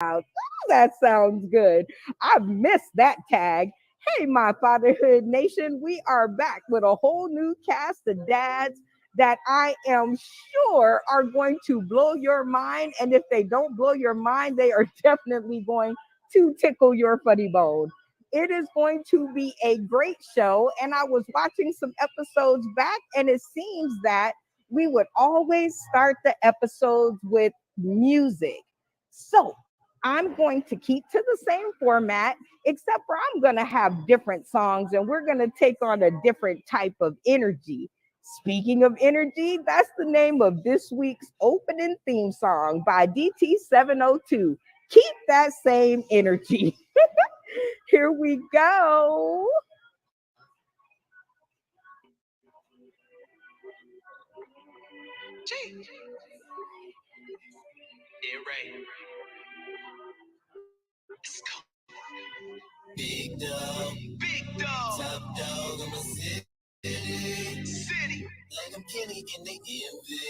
Ooh, that sounds good. I've missed that tag. Hey, my Fatherhood Nation, we are back with a whole new cast of dads that I am sure are going to blow your mind. And if they don't blow your mind, they are definitely going to tickle your funny bone. It is going to be a great show. And I was watching some episodes back, and it seems that we would always start the episodes with music. So I'm going to keep to the same format, except for I'm going to have different songs and we're going to take on a different type of energy. Speaking of energy, that's the name of this week's opening theme song by DT702. Keep that same energy. Here we go. Big dog, top dog, I'm a city. Like I'm Kenny in the envy.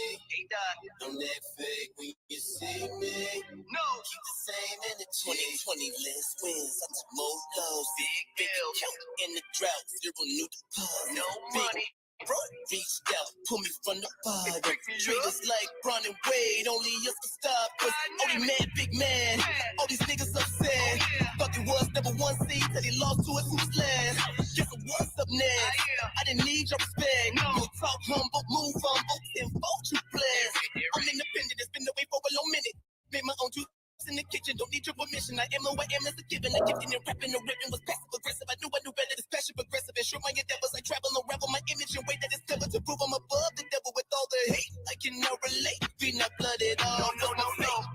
Don't act fake when you see me. No, keep the same energy. 2020 less wins, I took more lows. Big count in the drought, zero new deposits. No money. Bro, reached out, pull me from the bottom. Treat us like Bron and Wade, only us can stop us. Only man, big man. All these niggas upset. Thought they was number one seed till they lost to us who's last. Guess what's up next? I didn't need your respect. You talk humble, move humble, and vote you blessed. I'm independent, it's been away for a long minute. Made my own juice in the kitchen, don't need your permission. I am who I am, that's a given. I gifted and rapping, the ribbon was passive aggressive. I knew better, this passion progressive. And sure my endeavors, I travel, unravel my image and way that it's clever to prove I'm above the devil with all the hate. I can now relate, be not blooded all. No.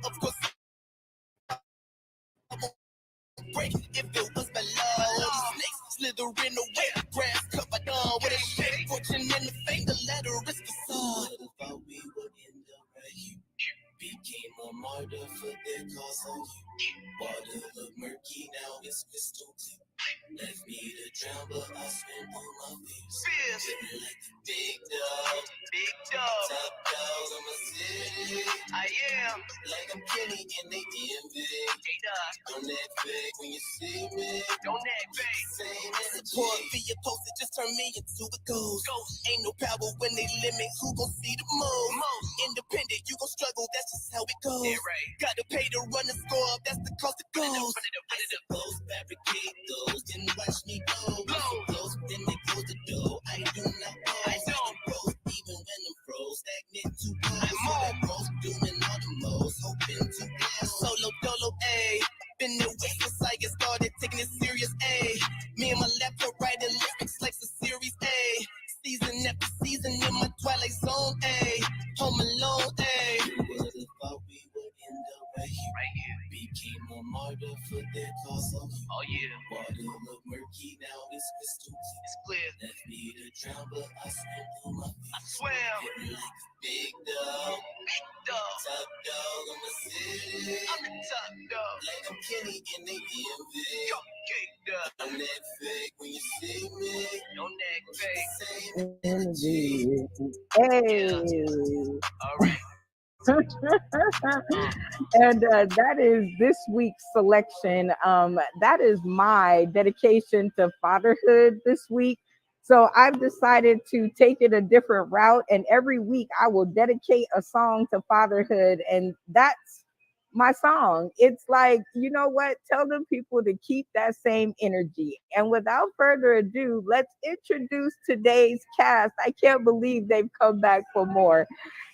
Of course, I won't break if it was below. All these snakes slithering away, grass covered on with a shake. Fortune in the fame, the ladder is the sun. What about we would end up right here? Became a martyr for their cause on you. Water look murky, now it's crystal clear. Left me to drown, but I swim on my fears. Living like the big dog, top dog, I'm a city. I am like I'm Kenny in the envy. Don't act fake when you see me. Don't act fake. Same energy. Support via post, it just turn me into a ghost. Ain't no power when they limit who gon' see the most. Independent, you gon' struggle, that's just how it goes. Yeah, right. Gotta pay to run the score up, that's the cost it goes. I suppose fabricate those, then watch me go. Close, then they close the door. I do not go. I don't grow, even when I'm froze. Stagnant too close. So that grows, doing all the most. Hoping to blow. Solo dolo, ayy. Been there way since I get started, taking it serious, ayy. Me and my laptop writing lyrics like the series, ayy. Season after season in my twilight zone, ayy. Home alone, ayy. What if we would end up right here? Became a martyr for their cause. Oh yeah. Water look murky, now it's crystal clear. It's clear. Left me to drown, but I swim through my feet. I swam. Living like a big dog. Top dog, I'm a city. I'm the top dog. Like I'm Kenny in the envy. Yo, caked up. Don't act fake when you see me. Don't act fake. Same energy. Hey. All right. And that is this week's selection. That is my dedication to fatherhood this week. So I've decided to take it a different route, and every week I will dedicate a song to fatherhood, and that's my song. It's like, you know what? Tell them people to keep that same energy. And without further ado, let's introduce today's cast. I can't believe they've come back for more.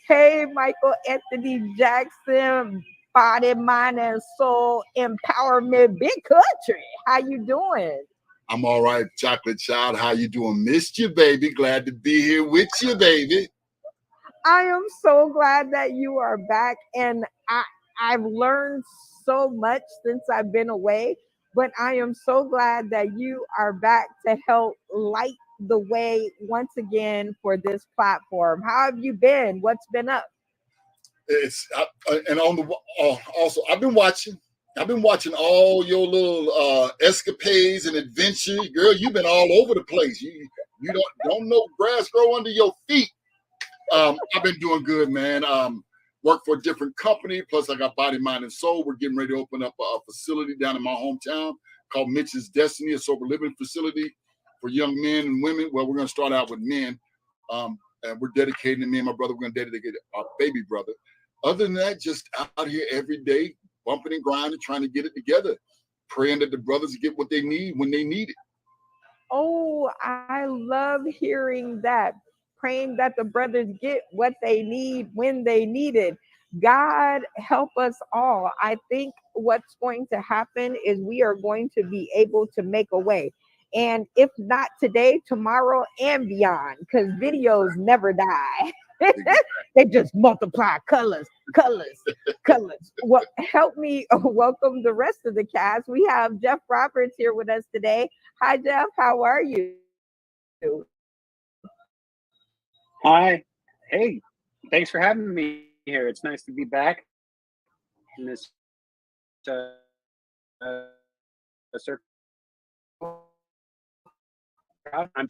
Hey, Michael Anthony Jackson, body, mind, and soul empowerment, big country. How you doing? I'm all right, chocolate child. How you doing? Missed you, baby. Glad to be here with you, baby. I am so glad that you are back, and I've learned so much since I've been away. But I am so glad that you are back to help light the way once again for this platform. How have you been? What's been up? And on the also I've been watching. I've been watching all your little escapades and adventure, girl. You've been all over the place. You don't know grass grow under your feet. I've been doing good, man. work for a different company. Plus, I got Body, Mind, and Soul. We're getting ready to open up a facility down in my hometown called Mitch's Destiny, a sober living facility for young men and women. Well, we're going to start out with men. And we're dedicating to me and my brother. We're going to dedicate our baby brother. Other than that, just out here every day, bumping and grinding, trying to get it together, praying that the brothers get what they need when they need it. Oh, I love hearing that. Praying that the brothers get what they need when they need it. God help us all. I think what's going to happen is we are going to be able to make a way. And if not today, tomorrow and beyond, because videos never die. They just multiply colors, colors, colors. Well, help me welcome the rest of the cast. We have Jeff Roberts here with us today. Hi, Jeff. How are you? Hi. Hey, thanks for having me here. It's nice to be back in this circle. I'm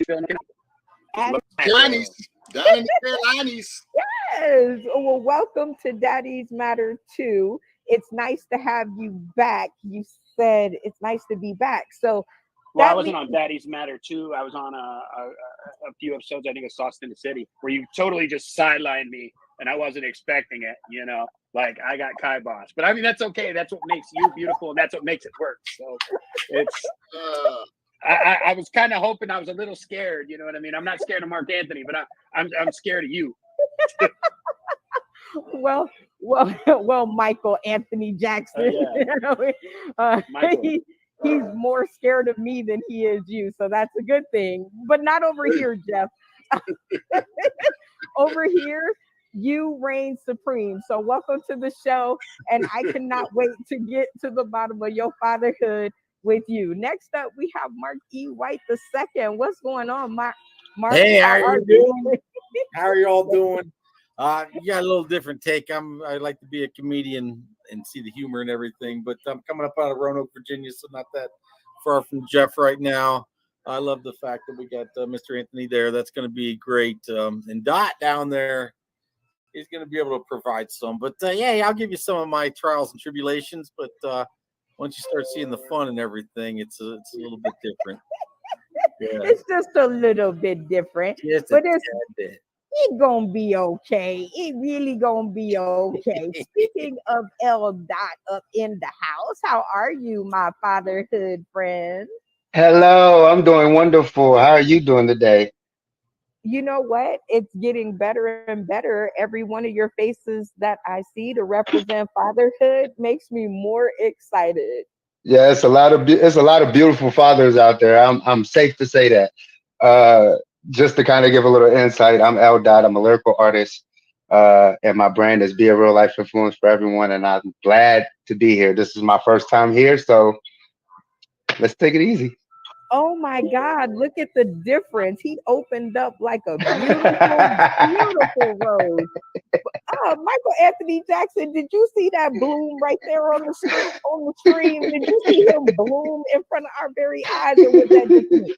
feeling Carolinas, down in the Carolinas. Yes. Well, welcome to Daddy's Matter 2. It's nice to have you back. You said it's nice to be back. So, well, I wasn't on Daddy's Matter 2. I was on a few episodes, I think, of Sauce in the City, where you totally just sidelined me, and I wasn't expecting it, you know? Like, I got kibosh. But, I mean, that's okay. That's what makes you beautiful, and that's what makes it work. So, it's... I was kind of hoping. I was a little scared, you know what I mean? I'm not scared of Mark Anthony, but I'm scared of you. well, Michael Anthony Jackson. Michael. He's more scared of me than he is you, so that's a good thing. But not over here, Jeff. Over here, you reign supreme. So welcome to the show, and I cannot wait to get to the bottom of your fatherhood with you. Next up, we have Mark E. White II. What's going on, Mark? Hey, how are you doing? How are you all doing? You got a little different take. I like to be a comedian and see the humor and everything, but I'm coming up out of Roanoke, Virginia, so not that far from Jeff right now. I love the fact that we got Mr. Anthony there. That's going to be great. And Dot down there is going to be able to provide some. But yeah, I'll give you some of my trials and tribulations. But once you start seeing the fun and everything, it's a little bit different. Yeah. It's just a little bit different, but it's gonna be okay. It really gonna be okay. Speaking of L. Dot up in the house, how are you, my fatherhood friend? Hello, I'm doing wonderful. How are you doing today? You know what? It's getting better and better. Every one of your faces that I see to represent fatherhood makes me more excited. Yeah, it's a lot of beautiful fathers out there. I'm safe to say that. Just to kind of give a little insight, I'm L. Dot. I'm a lyrical artist, and my brand is Be a Real Life Influence for Everyone. And I'm glad to be here. This is my first time here, so let's take it easy. Oh my God, look at the difference. He opened up like a beautiful, beautiful rose. Michael Anthony Jackson, did you see that bloom right there on the stream? Did you see him bloom in front of our very eyes? Or was that just me?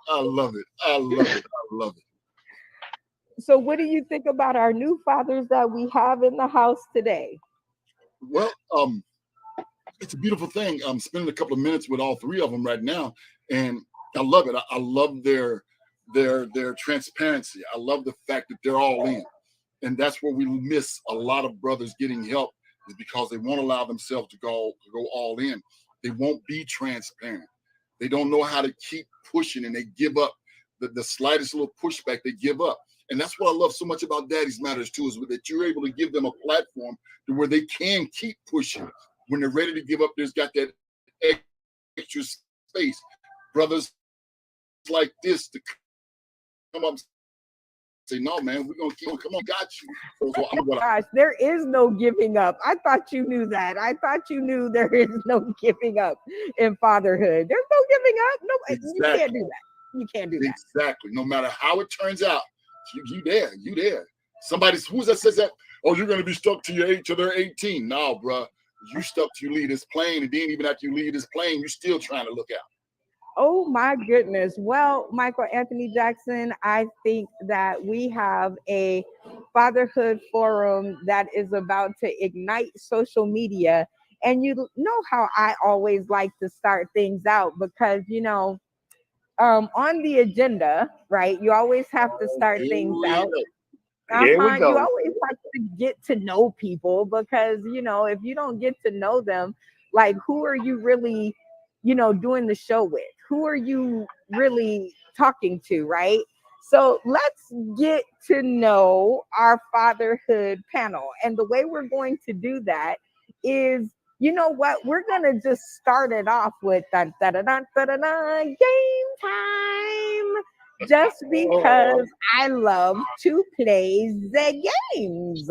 I love it. I love it. I love it. So what do you think about our new fathers that we have in the house today? Well, it's a beautiful thing. I'm spending a couple of minutes with all three of them right now, and I love it. I love their transparency. I love the fact that they're all in, and that's where we miss a lot of brothers getting help, is because they won't allow themselves to go all in. They won't be transparent. They don't know how to keep pushing, and they give up. The slightest little pushback, they give up. And that's what I love so much about Daddy's Matters too, is that you're able to give them a platform to where they can keep pushing. When they're ready to give up, there's got that extra space. Brothers like this to come up and say, no, man, we're going to keep on. Come on, got you. So gosh, there is no giving up. I thought you knew that. I thought you knew there is no giving up in fatherhood. There's no giving up. No, exactly. You can't do that. You can't do that. Exactly. No matter how it turns out, you there. You there. Somebody who's that says that, oh, you're going to be stuck to your 8 till they're 18. No, bro. You stuck to you leave this plane, and then even after you leave this plane, you're still trying to look out. Oh my goodness. Well, Michael Anthony Jackson, I think that we have a fatherhood forum that is about to ignite social media. And you know how I always like to start things out because, on the agenda, right? You always have to start Here things we out. go. Here we You go. always have to get to know people because, if you don't get to know them, like who are you really, doing the show with? Who are you really talking to, right? So let's get to know our fatherhood panel. And the way we're going to do that is, you know what? We're going to just start it off with dun, dun, dun, dun, dun, dun, dun, game time. Just Oh, because I love to play the games.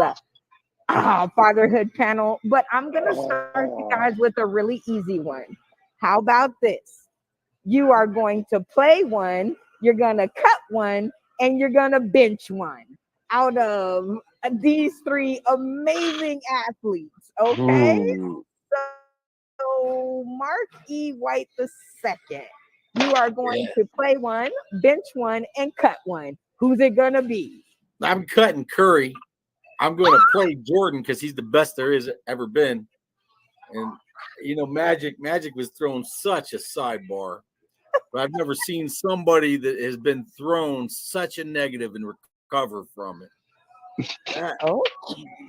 Fatherhood panel. But I'm going to start you guys with a really easy one. How about this? You are going to play one, you're going to cut one, and you're going to bench one out of these three amazing athletes. Okay. Ooh. So, Mark E. White the second, you are going Yeah. to play one, bench one, and cut one. Who's it gonna be? I'm cutting Curry. I'm going to play Jordan because he's the best there is ever been. And Magic was thrown such a sidebar, but I've never seen somebody that has been thrown such a negative and recover from it. Oh,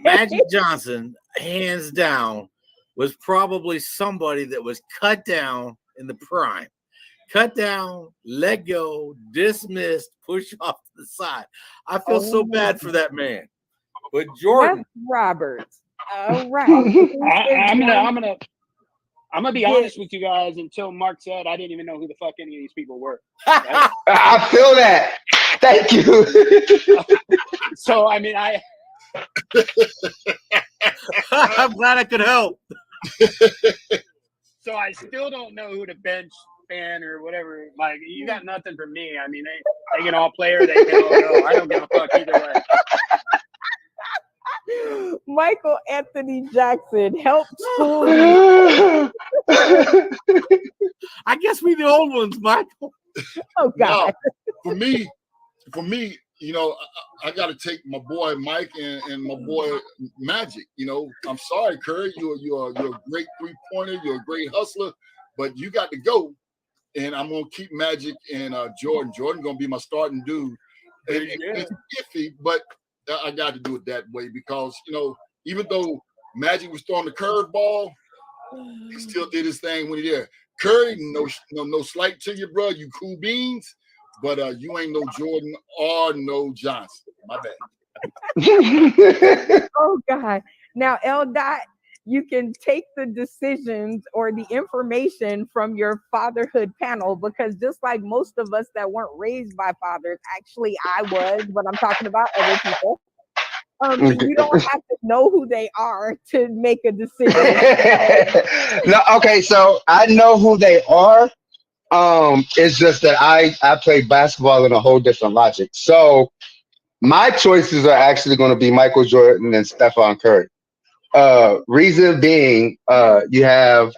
Magic Johnson, hands down, was probably somebody that was cut down in the prime. Cut down, let go, dismissed, push off to the side. I feel so oh, bad for that man. But Wes Jordan, Roberts. All right. Who I, is I'm gonna going I'm gonna I'm gonna be to get? honest with you guys. Until Mark said, I didn't even know who the fuck any of these people were. Right? I feel that. Thank you. So I mean, I'm glad I could help. so I still don't know who the bench fan or whatever. Like, you got nothing from me. I mean, they can all play or they can all go. I don't give a fuck either way. Michael Anthony Jackson helped school me. I guess we the old ones, Michael. Oh Now, God. for me, I got to take my boy Mike and my boy Magic. I'm sorry, Curry, you're a great 3-pointer, you're a great hustler, but you got to go. And I'm gonna keep Magic and Jordan. Jordan gonna be my starting dude. It's iffy, but I got to do it that way because even though Magic was throwing the curveball, he still did his thing when he there. Curry, no slight to you, bro. You cool beans, but you ain't no Jordan or no Johnson. My bad. Oh God. Now, L. Dot, you can take the decisions or the information from your fatherhood panel because just like most of us that weren't raised by fathers, actually I was, but I'm talking about other people. You don't have to know who they are to make a decision. No, okay, so I know who they are. It's just that I play basketball in a whole different logic. So my choices are actually going to be Michael Jordan and Stephon Curry. Reason being, you have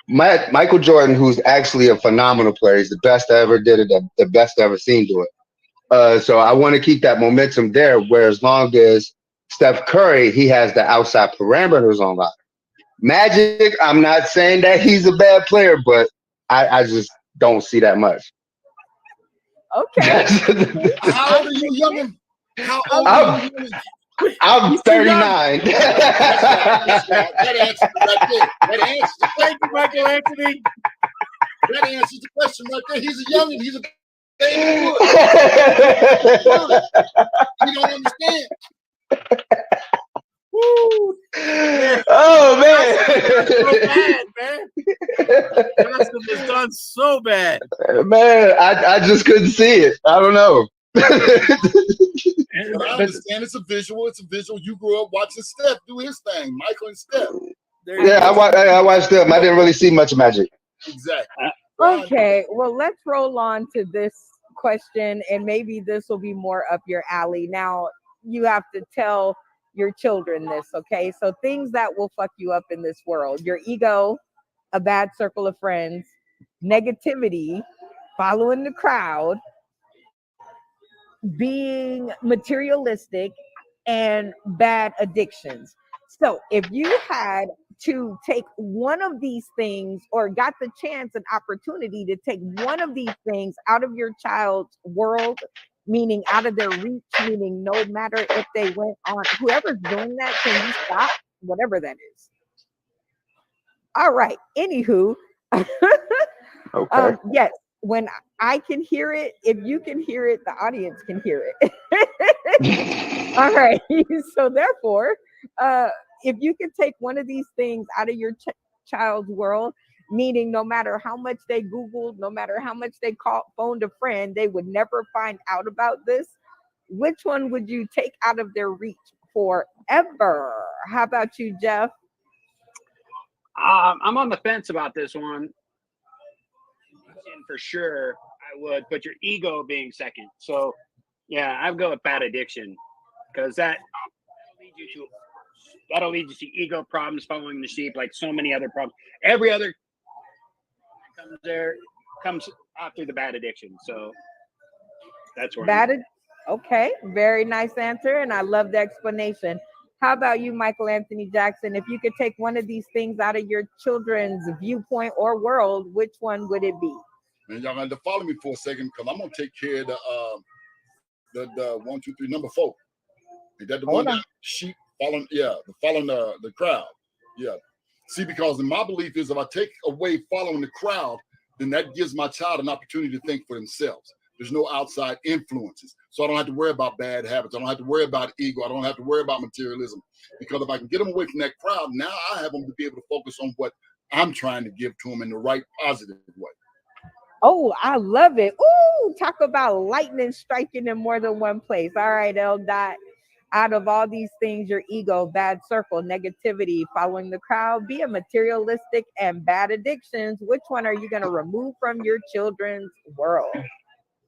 Michael Jordan, who's actually a phenomenal player. He's the best I ever did it, the best I ever seen do it. So I want to keep that momentum there. Where as long as Steph Curry, he has the outside parameters on lock. Magic, I'm not saying that he's a bad player, but I just don't see that much. Okay. How old are you, youngin? How old I'm, are you, youngin? I'm 39. That's right. That answers it right there. That answers the Thank you, Michael Anthony. That answers the question right there. He's a youngin. He's a baby boy. You don't understand. Woo. Oh So man. bad, man. Johnson was done so bad. Man, I just couldn't see it. I don't know. But I understand it's a visual. It's a visual. You grew up watching Steph do his thing, Michael and Steph. Yeah, I watched them. I didn't really see much Magic. Exactly. Okay. Well, let's roll on to this question, and maybe this will be more up your alley. Now, you have to tell your children this, okay? So, things that will fuck you up in this world: your ego, a bad circle of friends, negativity, following the crowd, being materialistic, and bad addictions. So if you had to take one of these things or got the chance and opportunity to take one of these things out of your child's world, meaning out of their reach, meaning no matter if they went on, whoever's doing that, can you stop? Whatever that is. All right. Anywho, Okay. yes, when I can hear it, if you can hear it, the audience can hear it. All right. So therefore, if you can take one of these things out of your child's world, meaning no matter how much they Googled, no matter how much they phoned a friend, they would never find out about this. Which one would you take out of their reach forever? How about you, Jeff? I'm on the fence about this one. And for sure, I would put your ego being second. So, yeah, I'd go with bad addiction because that'll lead you to ego problems, following the sheep, like so many other problems. Every other comes after the bad addiction. So that's where okay, very nice answer, and I love the explanation. How about you, Michael Anthony Jackson? If you could take one of these things out of your children's viewpoint or world, which one would it be? Man, y'all gonna have to follow me for a second because I'm gonna take care of the 1, 2, 3, number 4. Is that the one that sheep following? Yeah, following the crowd. Yeah. See, because in my belief is if I take away following the crowd, then that gives my child an opportunity to think for themselves. There's no outside influences. So I don't have to worry about bad habits. I don't have to worry about ego. I don't have to worry about materialism. Because if I can get them away from that crowd, now I have them to be able to focus on what I'm trying to give to them in the right positive way. Oh, I love it. Ooh, talk about lightning striking in more than one place. All right, L. Dot. Out of all these things, your ego, bad circle, negativity, following the crowd, being materialistic, and bad addictions, which one are you going to remove from your children's world?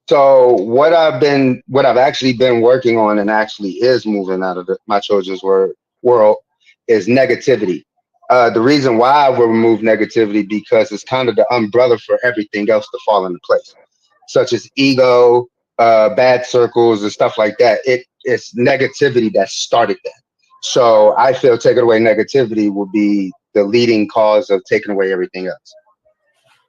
So what I've actually been working on, and actually is moving out of my children's world, is negativity. The reason why I will remove negativity because it's kind of the umbrella for everything else to fall into place, such as ego, bad circles, and stuff like that. It's negativity that started that. So I feel taking away negativity will be the leading cause of taking away everything else.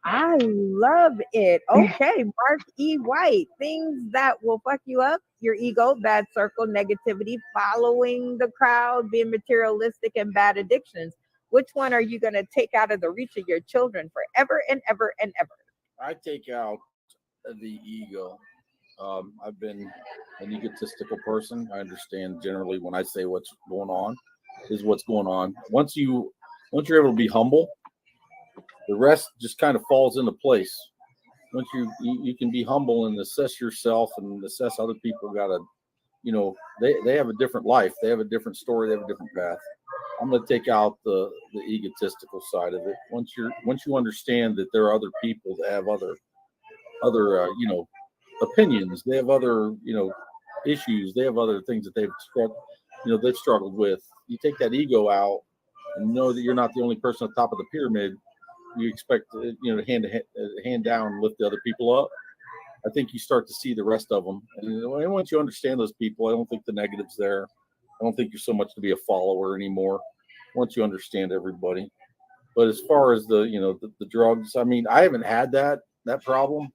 I love it. Okay, Mark E. White. Things that will fuck you up, your ego, bad circle, negativity, following the crowd, being materialistic, and bad addictions. Which one are you going to take out of the reach of your children forever and ever and ever? I take out the ego. I've been an egotistical person. I understand generally when I say what's going on is what's going on. Once you're able to be humble, the rest just kind of falls into place. Once you can be humble and assess yourself and assess other people, they have a different life. They have a different story. They have a different path. I'm going to take out the egotistical side of it. Once you understand that there are other people that have other opinions, they have other issues, they have other things that they've struggled with. You take that ego out and know that you're not the only person at the top of the pyramid. You expect hand down and lift the other people up. I think you start to see the rest of them, and once you understand those people, I don't think the negative's there. I don't think you're so much to be a follower anymore. Once you understand everybody, but as far as the drugs, I mean, I haven't had that problem,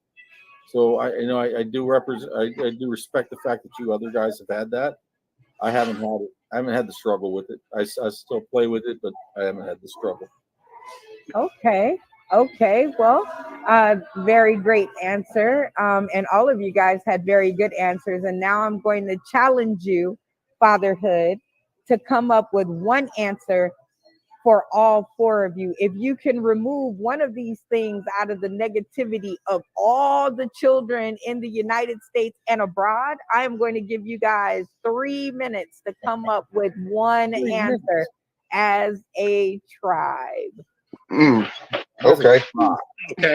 so I do respect the fact that you other guys have had that. I haven't had it. I haven't had the struggle with it. I still play with it, but I haven't had the struggle. Okay. Well, very great answer. And all of you guys had very good answers. And now I'm going to challenge you, fatherhood, to come up with one answer for all 4 of you. If you can remove one of these things out of the negativity of all the children in the United States and abroad, I am going to give you guys 3 minutes to come up with one answer as a tribe. Okay.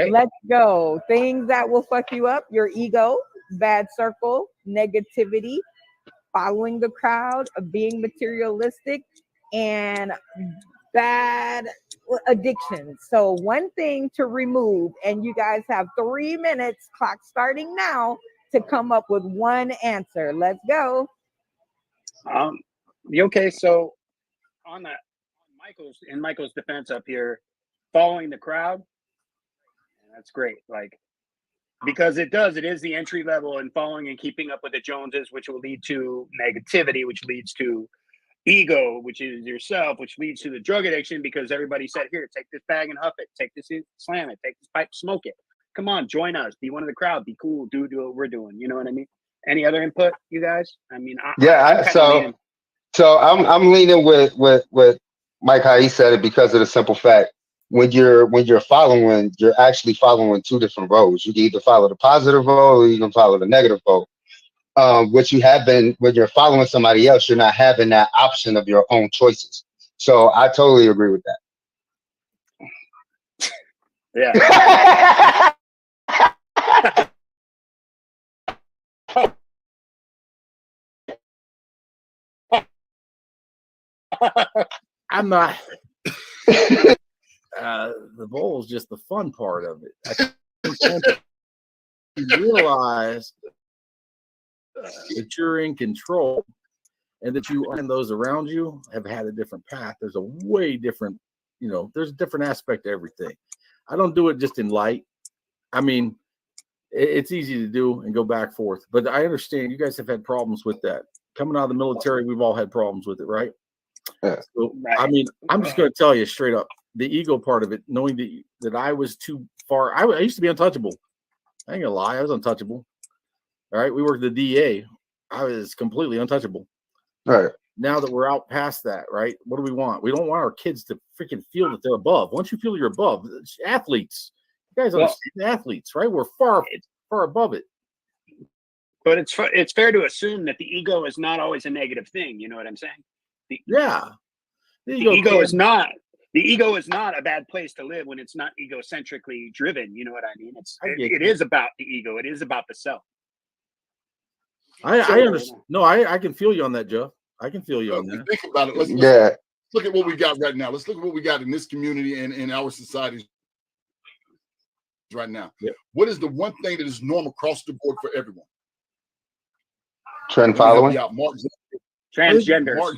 Let's go. Things that will fuck you up, your ego, bad circle, negativity, following the crowd, being materialistic, and bad addictions. So one thing to remove, and you guys have 3 minutes, clock starting now, to come up with one answer. Let's go. Okay, so on that, Michael's defense up here, following the crowd, that's great. Like, because it is the entry level, and following and keeping up with the Joneses, which will lead to negativity, which leads to ego, which is yourself, which leads to the drug addiction, because everybody said, here, take this bag and huff it, take this, slam it, take this pipe, smoke it. Come on, join us, be one of the crowd, be cool, do what we're doing. You know what I mean? Any other input, you guys? I mean, so I'm leaning with Mike, how he said it, because of the simple fact, when you're following, you're actually following two different roads. You can either follow the positive road or you can follow the negative road. What you have been, when you're following somebody else, you're not having that option of your own choices. So I totally agree with that. Yeah. I'm not. The bowl is just the fun part of it. I think you realize that you're in control, and that you and those around you have had a different path. There's a way different, there's a different aspect to everything. I don't do it just in light. I mean, it's easy to do and go back forth, but I understand you guys have had problems with that. Coming out of the military, we've all had problems with it, right? Yeah. So, I mean, I'm just going to tell you straight up, the ego part of it, knowing that I was too far. I used to be untouchable. I ain't gonna lie, I was untouchable. All right, we worked at the DEA. I was completely untouchable. Right. Now that we're out past that, right? What do we want? We don't want our kids to freaking feel that they're above. Once you feel you're above, athletes, you guys understand athletes, right? We're far above it. But it's fair to assume that the ego is not always a negative thing. You know what I'm saying? The ego is not. The ego is not a bad place to live when it's not egocentrically driven. You know what I mean? It is about the ego. It is about the self. I understand. No, I can feel you on that, Joe. I can feel you on that. Think about it. Let's look at what we got right now. Let's look at what we got in this community and in our society right now. Yeah. What is the one thing that is normal across the board for everyone? Trend following. Transgender. Mark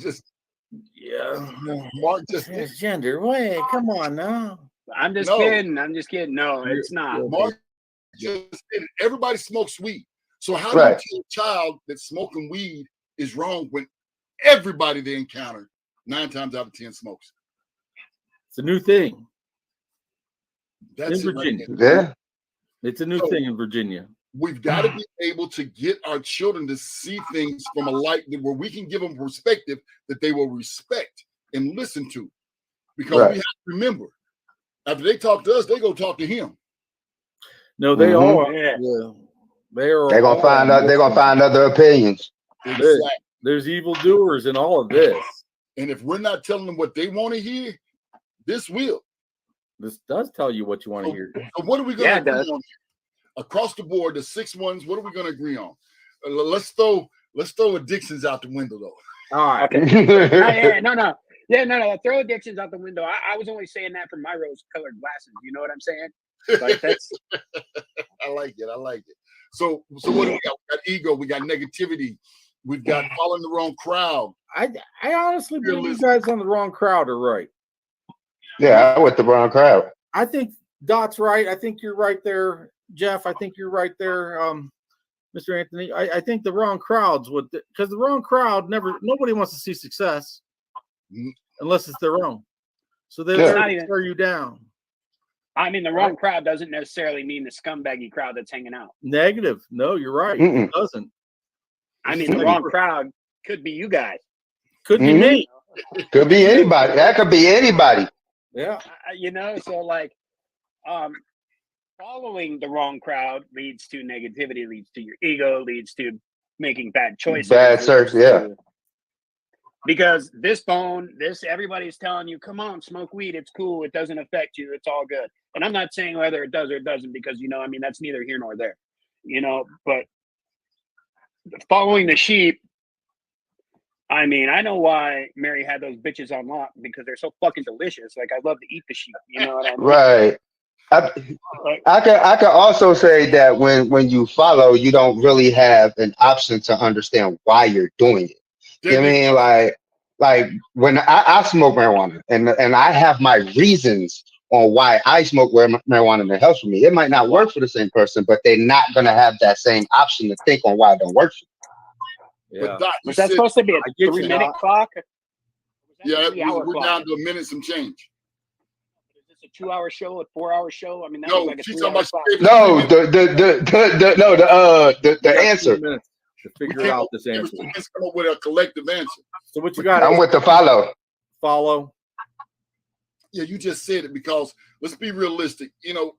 just transgender. Wait, come on now. I'm just kidding. No, it's not. Mark just everybody smokes weed. So how do you tell a child that smoking weed is wrong when everybody they encounter 9 times out of 10 smokes? It's a new thing. That's in Virginia. Yeah. It's a new thing in Virginia. We've got to be able to get our children to see things from a light where we can give them perspective that they will respect and listen to. Because we have to remember, after they talk to us, they go talk to him. No, they all are. Yeah. They're gonna find out. They're gonna find other opinions. Exactly. There's evildoers in all of this. And if we're not telling them what they want to hear, this will. This does tell you what you want to hear. So what are we going to agree on? Across the board, the 6 ones, what are we going to agree on? Let's throw addictions out the window, though. All right. Okay. No. Throw addictions out the window. I was only saying that from my rose-colored glasses. You know what I'm saying? Like that's. I like it. So what do we got? We got ego. We got negativity. We've got following the wrong crowd. I honestly believe you guys on the wrong crowd are right. Yeah, I'm with the wrong crowd. I think Dot's right. I think you're right there, Jeff. I think you're right there, Mr. Anthony. I think the wrong crowds would, because the wrong crowd nobody wants to see success unless it's their own. So they're going to tear you down. I mean, the wrong crowd doesn't necessarily mean the scumbaggy crowd that's hanging out. Negative. No, you're right. It doesn't. I mean, the wrong crowd could be you guys. Could be me. Could be anybody. That could be anybody. Yeah. So like following the wrong crowd leads to negativity, leads to your ego, leads to making bad choices. Bad search, Because everybody's telling you, come on, smoke weed. It's cool. It doesn't affect you. It's all good. And I'm not saying whether it does or it doesn't, because, that's neither here nor there, but following the sheep I mean, I know why Mary had those bitches on lock, because they're so fucking delicious. Like, I love to eat the sheep. You know what I mean? Right. I, Like, I could also say that when you follow, you don't really have an option to understand why you're doing it. You know what I mean? Like when I smoke marijuana and I have my reasons on why I smoke marijuana and it helps for me. It might not work for the same person, but they're not gonna have that same option to think on why it don't work for Yeah. But Doc, you was that said, supposed to be a I get you, 3-minute Doc. clock? Or was that yeah, a 3-hour we're clock? down to a minute some change. Is this a 2-hour show, a 4-hour show? I mean, that No, was like a she's 3-hour talking about clock. you. No, the You got 2 answer. minutes to We figure can't out this answer. come up with a collective answer. So what you got? I'm with the follow. Follow. Yeah, you just said it, because let's be realistic. You know,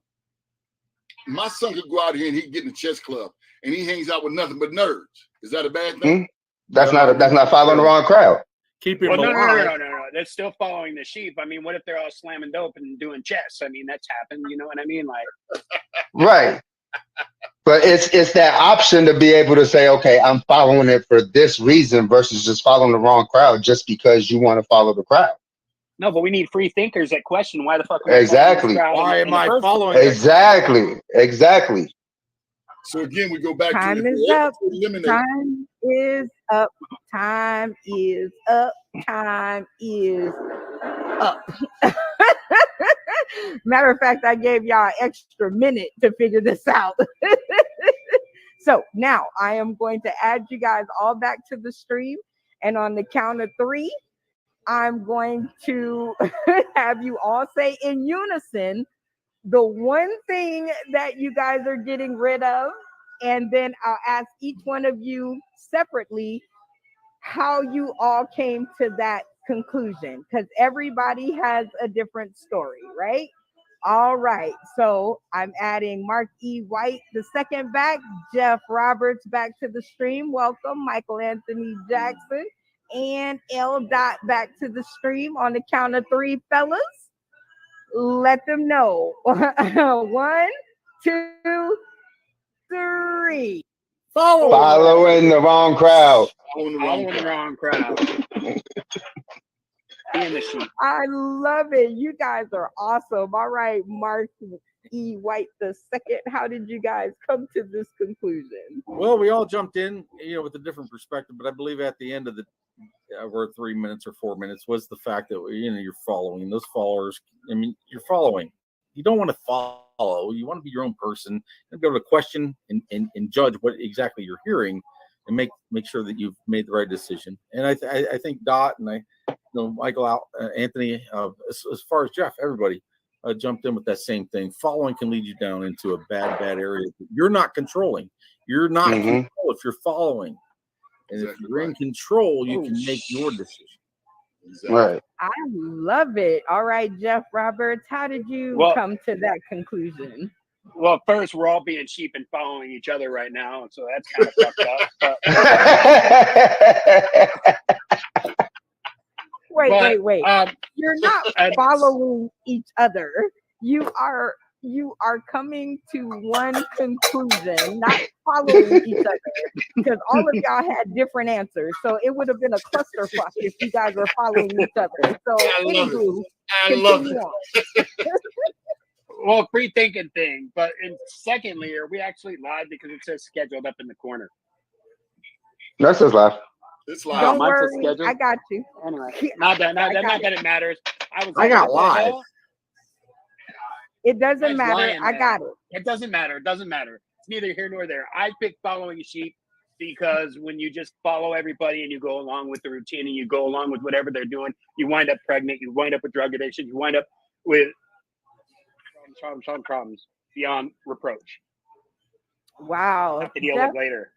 my son could go out here and he get in the chess club and he hangs out with nothing but nerds. Is that a bad thing? That's not following the wrong crowd. Keep him Well, no. alive. They're still following the sheep. I mean, what if they're all slamming dope and doing chess? I mean, that's happened. You know what I mean? Like, Right. But it's that option to be able to say, okay, I'm following it for this reason versus just following the wrong crowd just because you want to follow the crowd. no, but we need free thinkers that question why the fuck am Exactly. I following this crowd Why in am the I first following place? Exactly. So again, we go back Time to is up. eliminate. Time is up. Time is up. Time is up. Matter of fact, I gave y'all an extra minute to figure this out. So now I am going to add you guys all back to the stream. And on the count of 3, I'm going to have you all say in unison the one thing that you guys are getting rid of. And then I'll ask each one of you separately how you all came to that conclusion, because everybody has a different story, right? All right. So I'm adding Mark E. White the second back, Jeff Roberts back to the stream. Welcome, Michael Anthony Jackson, and L. Dot back to the stream. On the count of 3, fellas, let them know. 1, 2, 3. Following the wrong crowd. Following the wrong crowd. Being the sheep. I love it. You guys are awesome. All right, Mark E. White the second. How did you guys come to this conclusion? Well, we all jumped in, with a different perspective, but I believe at the end of the over 3 minutes or 4 minutes was the fact that you're following those followers. I mean, you're following. You don't want to follow. You want to be your own person and be able to question and judge what exactly you're hearing and make sure that you've made the right decision. And I think Dot and Michael, Anthony, as far as Jeff, everybody jumped in with that same thing. Following can lead you down into a bad area. You're not controlling. You're not control if you're following. And if you're in control, you can make your decision. Exactly. Right. I love it. All right, Jeff Roberts, how did you come to that conclusion? Well, first, we're all being sheep and following each other right now, so that's kind of fucked up. Wait. You're not following each other. You are coming to one conclusion, not following each other, because all of y'all had different answers. So it would have been a clusterfuck if you guys were following each other. So I love it. Well, free thinking thing. But secondly, are we actually live because it says scheduled up in the corner? That's just live. It's live. Don't Mine says worry, scheduled. I got you. Anyway, not that it matters. I got live. It doesn't Nice matter. lion, I man. got it. It doesn't matter. It doesn't matter. It's neither here nor there. I pick following a sheep because when you just follow everybody and you go along with the routine and you go along with whatever they're doing, you wind up pregnant. You wind up with drug addiction. You wind up with problems beyond reproach. Wow. Have to deal with later.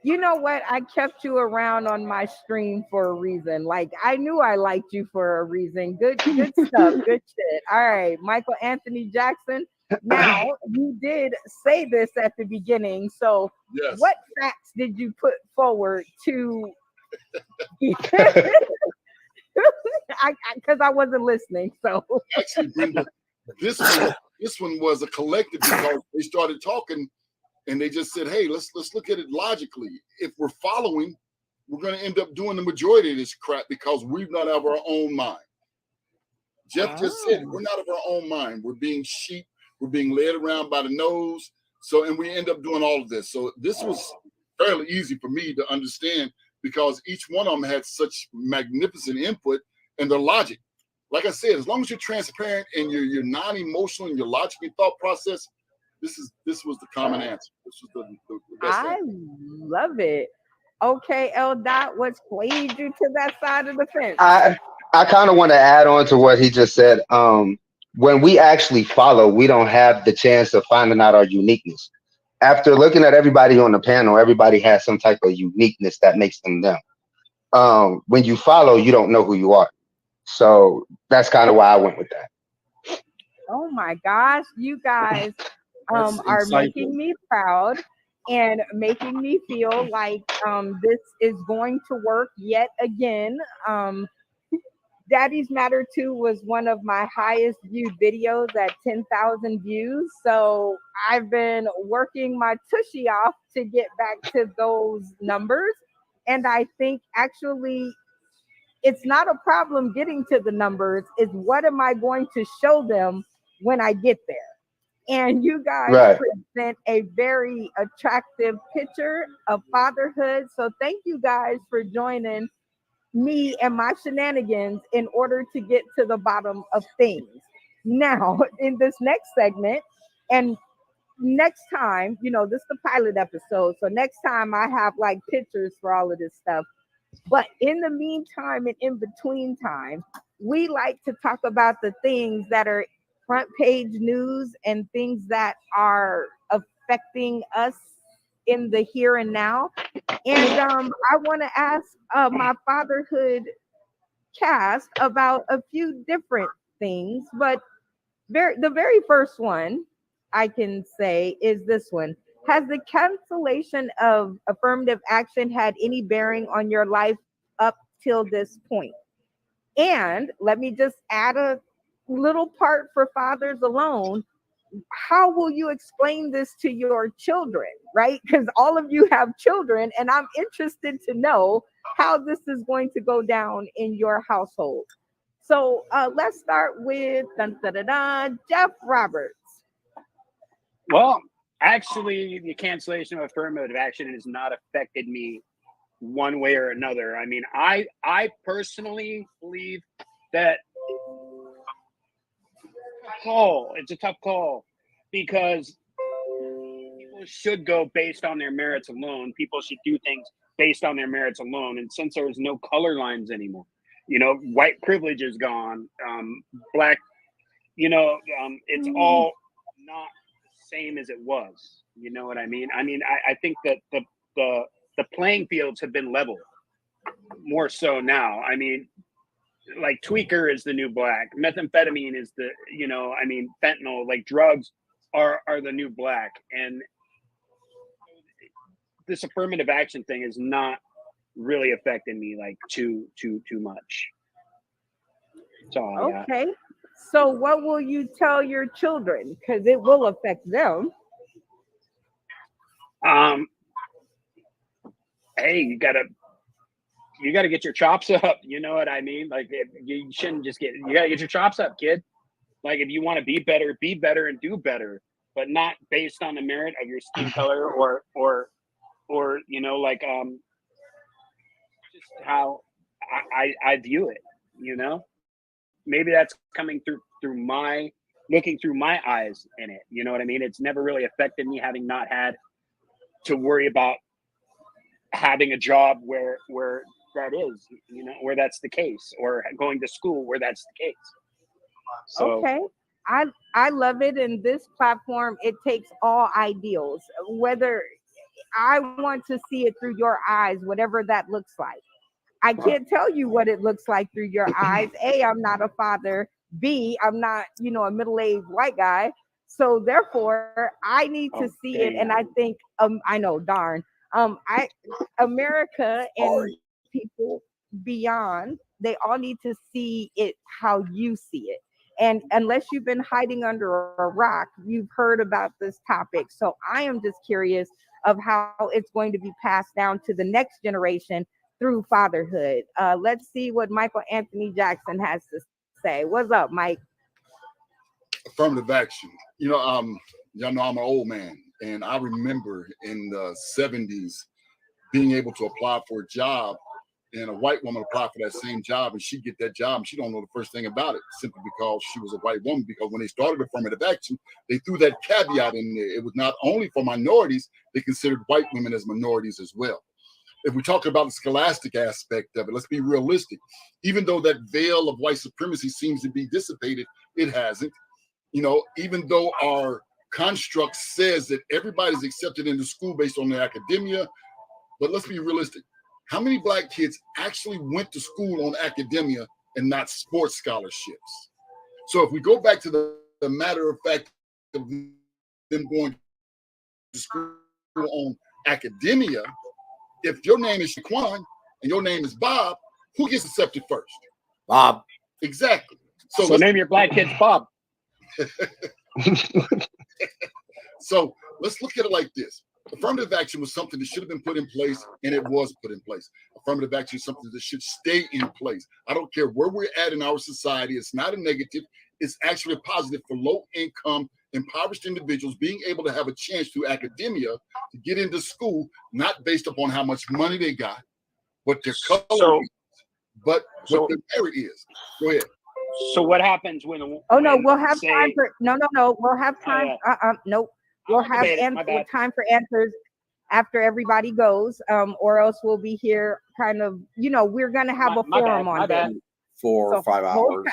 You know what? I kept you around on my stream for a reason. Like, I knew I liked you for a reason. Good stuff. Good shit. All right, Michael Anthony Jackson. Now, you did say this at the beginning. So Yes. what facts did you put forward to because I wasn't listening. So Actually, Brenda, this one was a collective because they started talking and they just said, hey, let's look at it logically. If we're following, we're going to end up doing the majority of this crap because we're not of our own mind. Jeff just said it. We're not of our own mind. We're being sheep. We're being led around by the nose. So, and we end up doing all of this. So this was fairly easy for me to understand because each one of them had such magnificent input and their logic. Like I said, as long as you're transparent and you're non-emotional in your logic and thought process, this was the common answer. This was the best I answer. love it. Okay, L. Dot, what swayed you to that side of the fence? I kind of want to add on to what he just said. When we actually follow, we don't have the chance of finding out our uniqueness. After looking at everybody on the panel, everybody has some type of uniqueness that makes them them. When you follow, you don't know who you are. So that's kind of why I went with that. Oh my gosh, you guys That's are insightful. making me proud and making me feel like this is going to work yet again. Daddy's Matter 2 was one of my highest viewed videos at 10,000 views. So I've been working my tushy off to get back to those numbers. And I think actually it's not a problem getting to the numbers, it's what am I going to show them when I get there? And you guys Right. present a very attractive picture of fatherhood. So thank you guys for joining me and my shenanigans in order to get to the bottom of things. Now, in this next segment, and next time, this is the pilot episode. So next time I have like pictures for all of this stuff. But in the meantime and in between time, we like to talk about the things that are front page news and things that are affecting us in the here and now. And I want to ask my fatherhood cast about a few different things, but the very first one I can say is this one. Has the cancellation of affirmative action had any bearing on your life up till this point? And let me just add a little part for fathers alone. How will you explain this to your children, right? Because all of you have children, and I'm interested to know how this is going to go down in your household. So let's start with Jeff Roberts. Well, actually, the cancellation of affirmative action has not affected me one way or another. I mean, I personally believe that it's a tough call because people should go based on their merits alone. People should do things based on their merits alone. And since there's no color lines anymore, white privilege is gone, black, it's all not the same as it was. You know what I mean? I think that the playing fields have been leveled more so now. I mean, like tweaker is the new black, methamphetamine is the, fentanyl, like drugs are the new black. And this affirmative action thing is not really affecting me like too much. So okay. So what will you tell your children? Because it will affect them. Hey, you gotta get your chops up. You know what I mean? Like you shouldn't just you gotta get your chops up, kid. Like if you want to be better and do better, but not based on the merit of your skin color or just how I view it. Maybe that's coming through my looking through my eyes in it. You know what I mean? It's never really affected me, having not had to worry about having a job where that is, where that's the case, or going to school where that's the case. So okay. I love it. In this platform, it takes all ideals, whether I want to see it through your eyes, whatever that looks like. I can't tell you what it looks like through your eyes. A, I'm not a father. B, I'm not, a middle-aged white guy. So therefore, I need to see it. And I think, I know, darn. America and people beyond, they all need to see it how you see it. And unless you've been hiding under a rock, you've heard about this topic. So I am just curious of how it's going to be passed down to the next generation through fatherhood. Let's see what Michael Anthony Jackson has to say. What's up, Mike? Affirmative action. Y'all know I'm an old man, and I remember in the 70s being able to apply for a job, and a white woman apply for that same job, and she get that job, and she don't know the first thing about it, simply because she was a white woman. Because when they started affirmative action, they threw that caveat in there. It was not only for minorities; they considered white women as minorities as well. If we talk about the scholastic aspect of it, let's be realistic. Even though that veil of white supremacy seems to be dissipated, it hasn't. Even though our construct says that everybody's accepted into school based on their academia, but let's be realistic. How many Black kids actually went to school on academia and not sports scholarships? So if we go back to the matter of fact of them going to school on academia, if your name is Shaquan and your name is Bob, who gets accepted first? Bob. Exactly. So name your Black kids Bob. So let's look at it like this. Affirmative action was something that should have been put in place, and it was put in place. Affirmative action is something that should stay in place. I don't care where we're at in our society. It's not a negative. It's actually a positive for low-income, impoverished individuals being able to have a chance through academia to get into school, not based upon how much money they got, what their color is, but what their merit is. Go ahead. So what happens when? We'll have time for no. We'll have time. Nope. We'll have time for answers after everybody goes, or else we'll be here kind of, we're going to have a forum on this. 4 or 5 hours.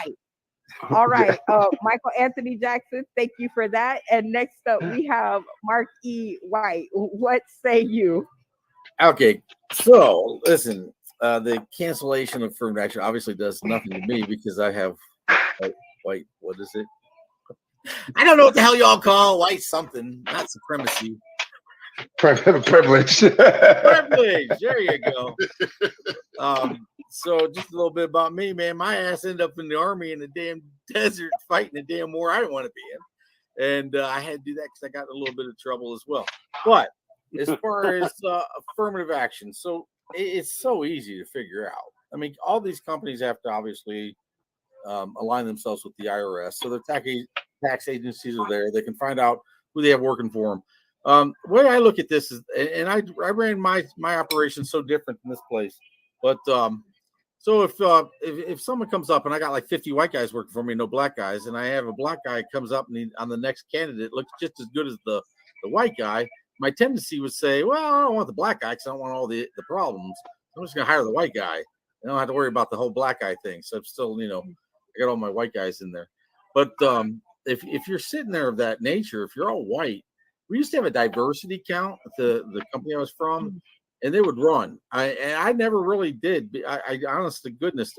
All right. Michael Anthony Jackson, thank you for that. And next up, we have Mark E. White. What say you? Okay. So, listen, the cancellation of affirmative action obviously does nothing to me because I have, what is it? I don't know what the hell y'all call white something, not supremacy. Privilege. Privilege. There you go. So just a little bit about me, man. My ass ended up in the army in the damn desert fighting a damn war I didn't want to be in. And I had to do that because I got in a little bit of trouble as well. But as far as affirmative action, so it's so easy to figure out. I mean, all these companies have to obviously align themselves with the IRS. So the tax agencies are there. They can find out who they have working for them. The way I look at this is, and I ran my operation so different than this place, but so if someone comes up and I got like 50 white guys working for me, no black guys, and I have a black guy comes up and he, on the next candidate looks just as good as the white guy, my tendency would say, well, I don't want the black guy because I don't want all the problems. I'm just gonna hire the white guy. I don't have to worry about the whole black guy thing. So I'm still, I got all my white guys in there. But if you're sitting there of that nature, if you're all white, we used to have a diversity count at the company I was from, and they would run. I never really did. I honest to goodness,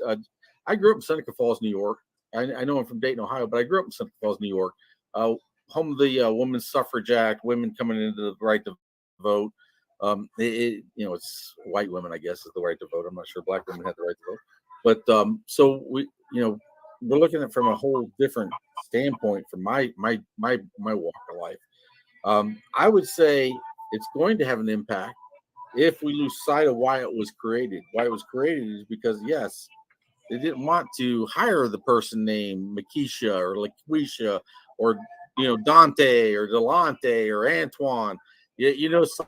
I grew up in Seneca Falls, New York. I know I'm from Dayton, Ohio, but I grew up in Seneca Falls, New York, home of the Women's Suffrage Act, women coming into the right to vote. It's white women, I guess, is the right to vote. I'm not sure black women had the right to vote, but so we, we're looking at it from a whole different standpoint from my walk of life. I would say it's going to have an impact if we lose sight of why it was created. Why it was created is because, yes, they didn't want to hire the person named Makisha or LaQuisha or, Dante or Delante or Antoine.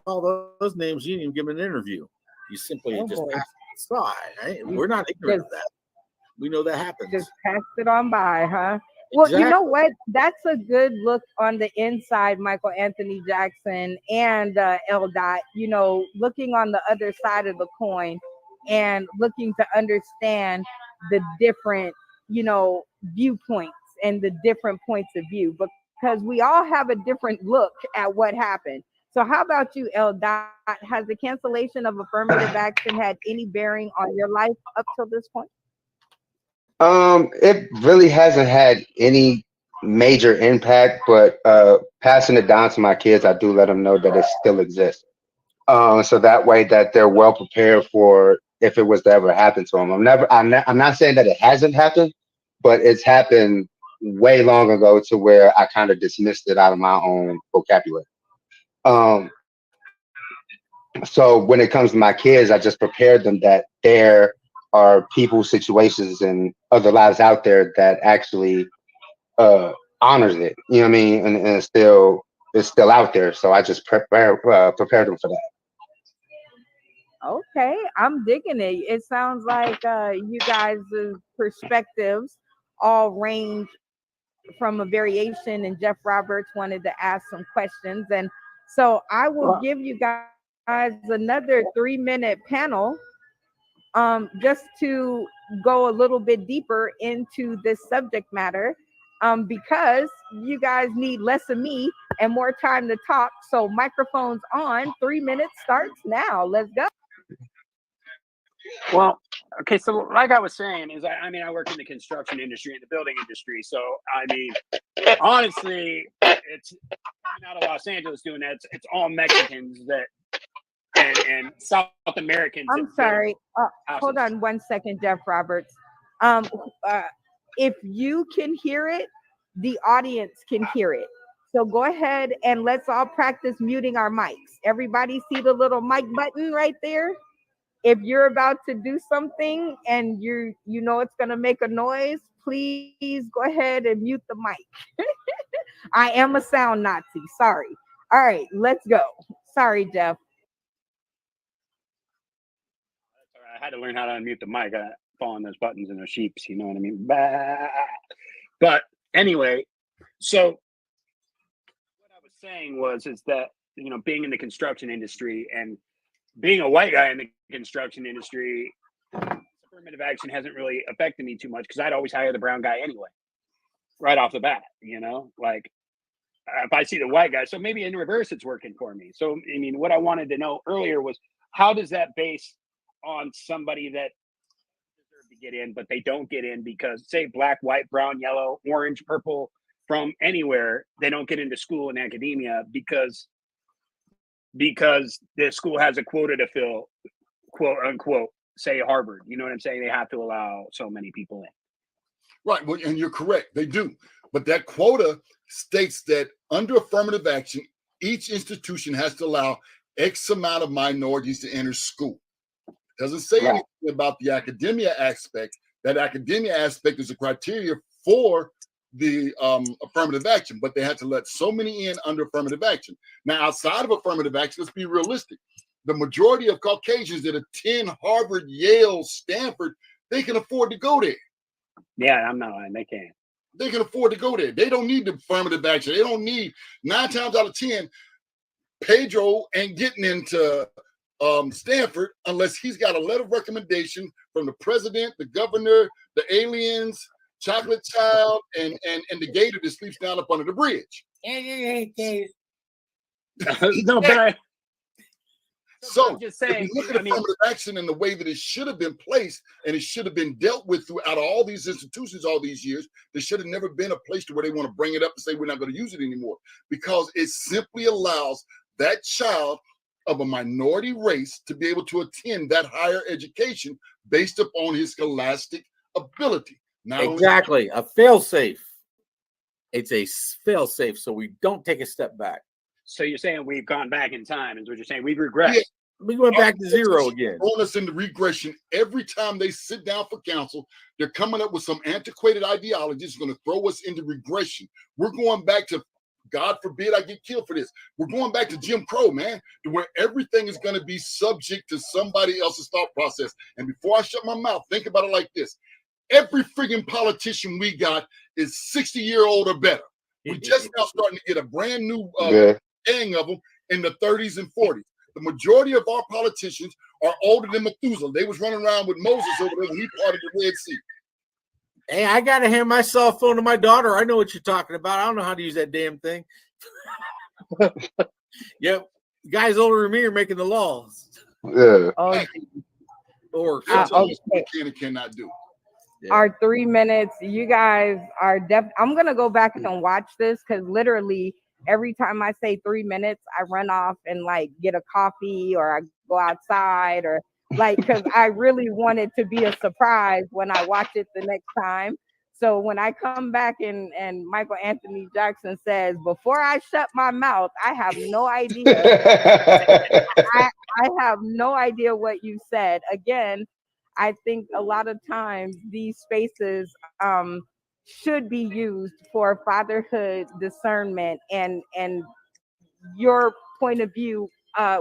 All those names, you didn't even give them an interview. You simply just passed it aside. We're not ignorant of that. We know that happens. Just passed it on by, huh? Well, exactly. You know what? That's a good look on the inside, Michael Anthony Jackson and LDOT, looking on the other side of the coin and looking to understand the different, viewpoints and the different points of view, because we all have a different look at what happened. So how about you, LDOT? Has the cancellation of affirmative action had any bearing on your life up till this point? It really hasn't had any major impact, but passing it down to my kids, I do let them know that it still exists. So that way that they're well prepared for if it was to ever happen to them. I'm not saying that it hasn't happened, but it's happened way long ago to where I kind of dismissed it out of my own vocabulary. So when it comes to my kids, I just prepared them that there are people, situations, and other lives out there that actually honors it. You know what I mean? And it's still out there. So I just prepared them for that. Okay, I'm digging it. It sounds like you guys' perspectives all range from a variation, and Jeff Roberts wanted to ask some questions. And so I will Well, give you guys another 3-minute panel just to go a little bit deeper into this subject matter because you guys need less of me and more time to talk. So microphones on, 3 minutes starts now. Let's go. well, okay. So, like I was saying, is I mean, I work in the construction industry and the building industry. So, I mean, honestly, it's coming out of Los Angeles doing that. It's all Mexicans that and South Americans. I'm sorry. Hold on 1 second, Jeff Roberts. Um, uh, if you can hear it, the audience can hear it. So go ahead and let's all practice muting our mics. Everybody see the little mic button right there? If you're about to do something and you know it's gonna make a noise, please go ahead and mute the mic. I am a sound Nazi. Sorry. All right, let's go. Sorry, Jeff. I had to learn how to unmute the mic. I fall on those buttons and those sheeps. You know what I mean? Bah. But anyway, so what I was saying is that being in the construction industry and being a white guy in the construction industry, affirmative action hasn't really affected me too much because I'd always hire the brown guy anyway, right off the bat. Like if I see the white guy, so maybe in reverse it's working for me. So I mean, what I wanted to know earlier was how does that base on somebody that deserve to get in, but they don't get in because, say, black, white, brown, yellow, orange, purple, from anywhere, they don't get into school and academia because the school has a quota to fill, quote unquote, say Harvard. You know what I'm saying? They have to allow so many people in. Right. Well, and you're correct. They do. But that quota states that under affirmative action, each institution has to allow X amount of minorities to enter school. Doesn't say anything about the academia aspect. That academia aspect is a criteria for the affirmative action, but they had to let so many in under affirmative action. Now, outside of affirmative action, let's be realistic. The majority of Caucasians that attend Harvard, Yale, Stanford, they can afford to go there. Yeah, I'm not lying. They can. They can afford to go there. They don't need the affirmative action. They don't need 9 times out of 10. Pedro ain't getting into Stanford unless he's got a letter of recommendation from the president, the governor, the aliens, Chocolate Child, and the gator that sleeps down up under the bridge. No, but So just saying, if you look at affirmative action in the way that it should have been placed and it should have been dealt with throughout all these institutions all these years, there should have never been a place to where they want to bring it up and say we're not going to use it anymore, because it simply allows that child of a minority race to be able to attend that higher education based upon his scholastic ability. Exactly. A fail-safe. It's a fail-safe, so we don't take a step back. So you're saying we've gone back in time, is what you're saying? We've regressed. Yeah. We went back to zero again. Throwing us into regression every time they sit down for counsel. They're coming up with some antiquated ideology that's going to throw us into regression. We're going back to, God forbid I get killed for this, we're going back to Jim Crow, man, to where everything is going to be subject to somebody else's thought process. And before I shut my mouth, think about it like this. Every friggin' politician we got is 60-year-old or better. We're just now starting to get a brand new gang of them in the 30s and 40s. The majority of our politicians are older than Methuselah. They was running around with Moses over there when he parted the Red Sea. Hey, I got to hand my cell phone to my daughter. I know what you're talking about. I don't know how to use that damn thing. Yep. Guys older than me are making the laws. Yeah. Or okay. Can and cannot do. Our 3 minutes, you guys are I'm gonna go back and watch this because literally every time I say 3 minutes, I run off and like get a coffee or I go outside or like, because I really want it to be a surprise when I watch it the next time. So when I come back and Michael Anthony Jackson says, before I shut my mouth, I have no idea. I have no idea what you said. Again, I think a lot of times these spaces should be used for fatherhood discernment and your point of view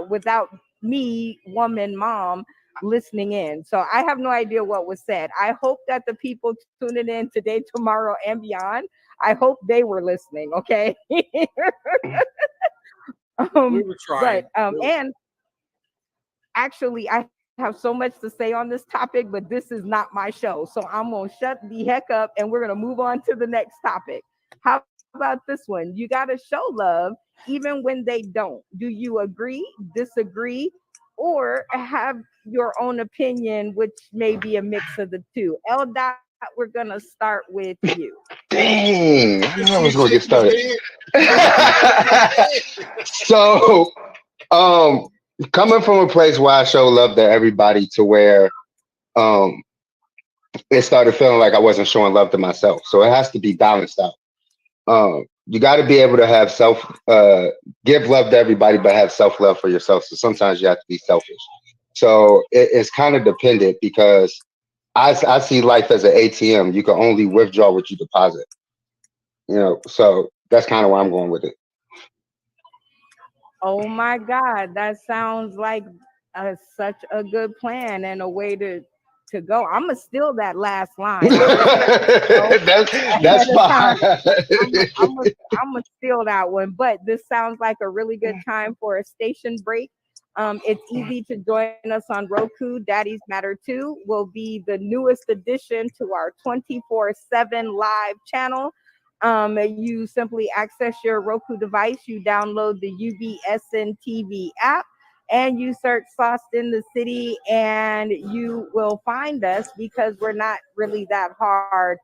without me, woman, mom, listening in. So I have no idea what was said. I hope that the people tuning in today, tomorrow, and beyond, I hope they were listening. Okay. We were But trying. and actually, I have so much to say on this topic, but this is not my show. So I'm going to shut the heck up and we're going to move on to the next topic. How about this one? You got to show love even when they don't. Do you agree, disagree, or have your own opinion, which may be a mix of the two? L. Dot, we're going to start with you. Dang, I was gonna get started. So, um, coming from a place where I show love to everybody, to where um, it started feeling like I wasn't showing love to myself. So it has to be balanced out. You got to be able to have give love to everybody, but have self love for yourself. So sometimes you have to be selfish. So it's kind of dependent, because I see life as an ATM. You can only withdraw what you deposit. So that's kind of where I'm going with it. Oh my God, that sounds like such a good plan and a way to go. I'm gonna steal that last line. I'm just letting you know That's ahead of time. I'm fine. I'm gonna steal that one. But this sounds like a really good time for a station break. It's easy to join us on Roku. Daddies Matter Too will be the newest addition to our 24/7 live channel. You simply access your Roku device, you download the UBSN TV app, and you search Sauced in the City, and you will find us because we're not really that hard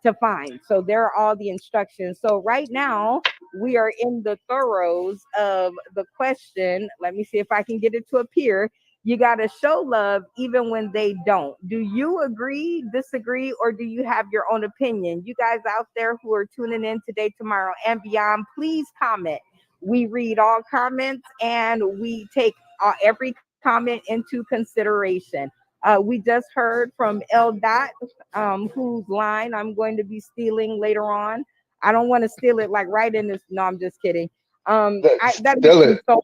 to find. So there are all the instructions. So right now, we are in the thoroes of the question. Let me see if I can get it to appear. You got to show love even when they don't. Do you agree, disagree, or do you have your own opinion? You guys out there who are tuning in today, tomorrow, and beyond, please comment. We read all comments and we take every comment into consideration. We just heard from L. Dot, whose line I'm going to be stealing later on. I don't want to steal it like right in this. No, I'm just kidding. That makes Still me it. so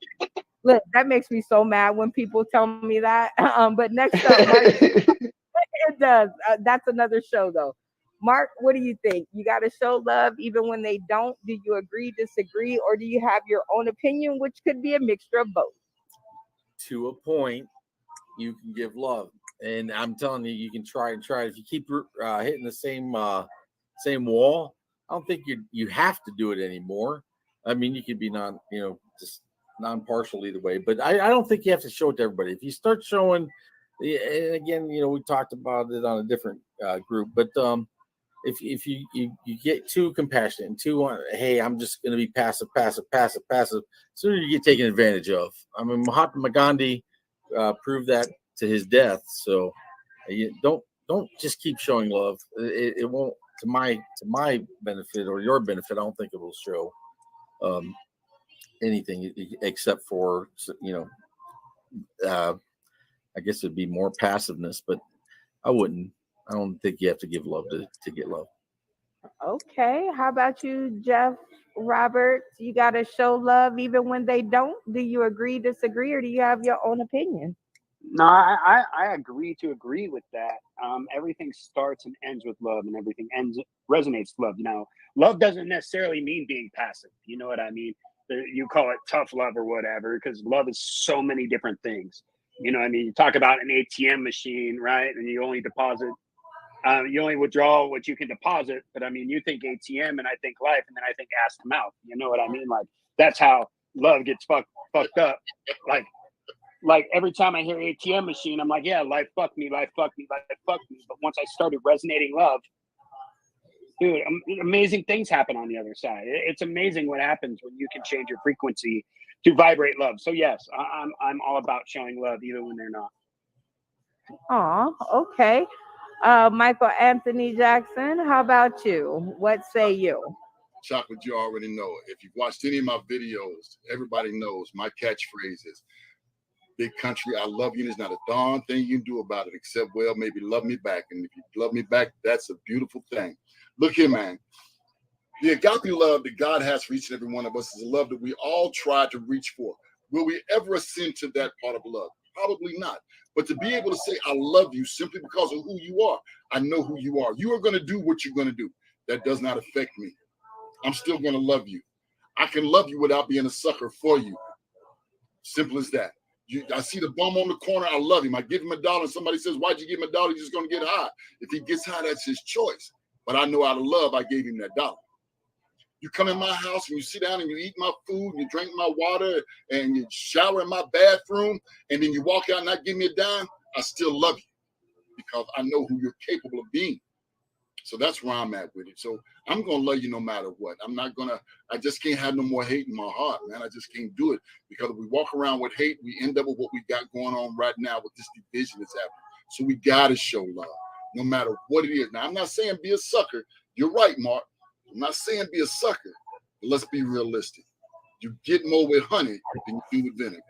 look. That makes me so mad when people tell me that. But next up, Mark, it does. That's another show though. Mark, what do you think? You got to show love even when they don't. Do you agree, disagree, or do you have your own opinion, which could be a mixture of both? To a point, you can give love, and I'm telling you, you can try and try. If you keep hitting the same wall, I don't think you have to do it anymore. I mean, you could be just non-partial either way, but I don't think you have to show it to everybody. If you start showing, and again, we talked about it on a different group, but if you get too compassionate and too hey, I'm just going to be passive, sooner you get taken advantage of. I mean, Mahatma Gandhi proved that to his death. So you don't just keep showing love. It won't, to my benefit or your benefit. I don't think it will show anything except for I guess it'd be more passiveness, but I don't think you have to give love to get love. Okay. How about you, Jeff Roberts? You got to show love even when they don't. Do you agree, disagree, or do you have your own opinion? No, I agree to agree with that. Everything starts and ends with love, and everything resonates with love. Love doesn't necessarily mean being passive. You know what I mean? You call it tough love or whatever, because love is so many different things. You know what I mean? You talk about an ATM machine, right? And you only deposit, you only withdraw what you can deposit. But I mean, you think ATM, and I think life, and then I think ass to mouth. You know what I mean? Like that's how love gets fucked up. Like every time I hear ATM machine, I'm like, yeah, life fucked me, life fucked me, life fucked me. But once I started resonating love, dude, amazing things happen on the other side. It's amazing what happens when you can change your frequency to vibrate love. So yes, I'm all about showing love even when they're not. Oh, okay. Michael Anthony Jackson, how about you? What say you? Chocolate, you already know. If you've watched any of my videos, everybody knows my catchphrase is big country, I love you. There's not a darn thing you can do about it except, well, maybe love me back. And if you love me back, that's a beautiful thing. Look here, man. The agape love that God has for each and every one of us is a love that we all try to reach for. Will we ever ascend to that part of love? Probably not. But to be able to say, I love you simply because of who you are. I know who you are. You are going to do what you're going to do. That does not affect me. I'm still going to love you. I can love you without being a sucker for you. Simple as that. I see the bum on the corner. I love him. I give him $1 and somebody says, why'd you give him $1? He's just going to get high. If he gets high, that's his choice. But I know out of love, I gave him that $1. You come in my house and you sit down and you eat my food, and you drink my water, and you shower in my bathroom, and then you walk out and not give me a dime, I still love you because I know who you're capable of being. So that's where I'm at with it. So I'm going to love you no matter what. I just can't have no more hate in my heart, man. I just can't do it because if we walk around with hate, we end up with what we got going on right now with this division that's happening. So we got to show love no matter what it is. Now, I'm not saying be a sucker. You're right, Mark. I'm not saying be a sucker, but let's be realistic. You get more with honey than you do with vinegar.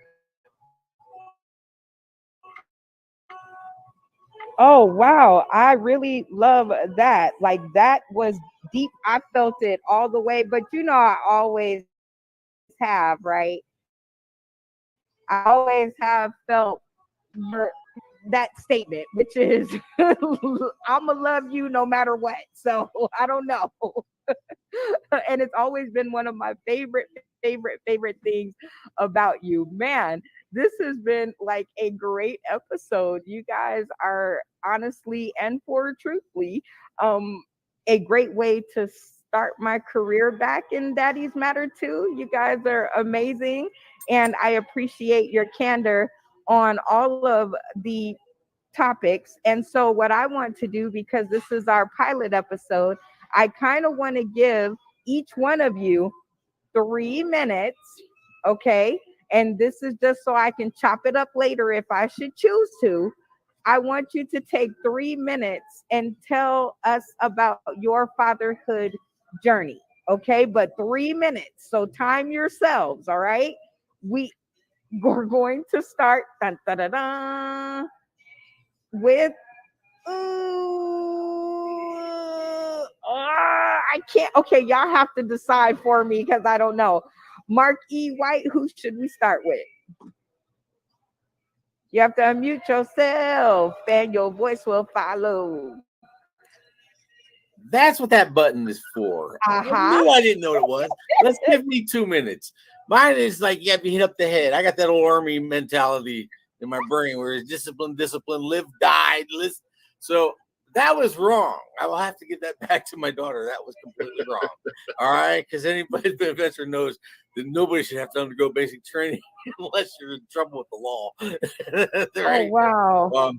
Oh, wow. I really love that. Like, that was deep. I felt it all the way. But I always have, right? I always have felt that statement, which is, I'm going to love you no matter what. So I don't know. And it's always been one of my favorite things about you, man. This has been like a great episode. You guys are honestly and for truthfully a great way to start my career back in Daddy's Matter too. You guys are amazing, and I appreciate your candor on all of the topics. And so what I want to do, because this is our pilot episode, I kind of want to give each one of you 3 minutes, okay? And this is just so I can chop it up later if I should choose to. I want you to take 3 minutes and tell us about your fatherhood journey, okay? But 3 minutes, so time yourselves, all right? We're going to start dun, dun, dun, dun, with I can't. Okay, y'all have to decide for me because I don't know. Mark E. White, who should we start with? You have to unmute yourself and your voice will follow. That's what that button is for. I didn't know what it was. Let's give me 2 minutes. Mine is like you have to hit up the head. I got that old army mentality in my brain where it's discipline, live, die, listen. So that was wrong. I will have to get that back to my daughter. That was completely wrong. All right, because anybody who's been a veteran knows that nobody should have to undergo basic training unless you're in trouble with the law. Right? Oh, wow.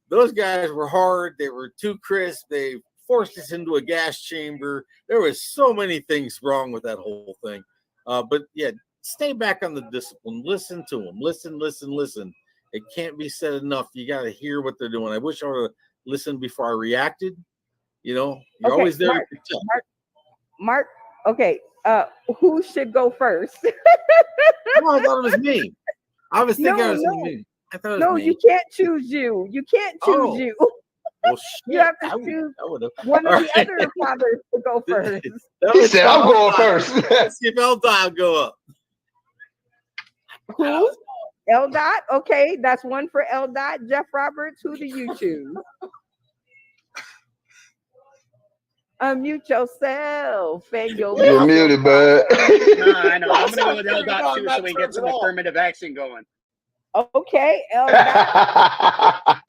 Those guys were hard. They were too crisp. They forced us into a gas chamber. There was so many things wrong with that whole thing. But yeah, stay back on the discipline. Listen to them. Listen. It can't be said enough. You got to hear what they're doing. I wish I would have listened before I reacted. You're always there. Mark, okay. Who should go first? No, I thought it was me. I was thinking it was me. I thought it was me. You can't choose you. You can't choose you. Well, you have to choose one of the other fathers to go first. He said, I'm going first. Let's see if L-Dot go up. Who? L-Dot? Okay, that's one for L-Dot. Jeff Roberts, who do you choose? Unmute yourself. You're muted, bud. No, I know. I'm going to go with L-Dot too so we can get some affirmative action going. Okay, L-Dot.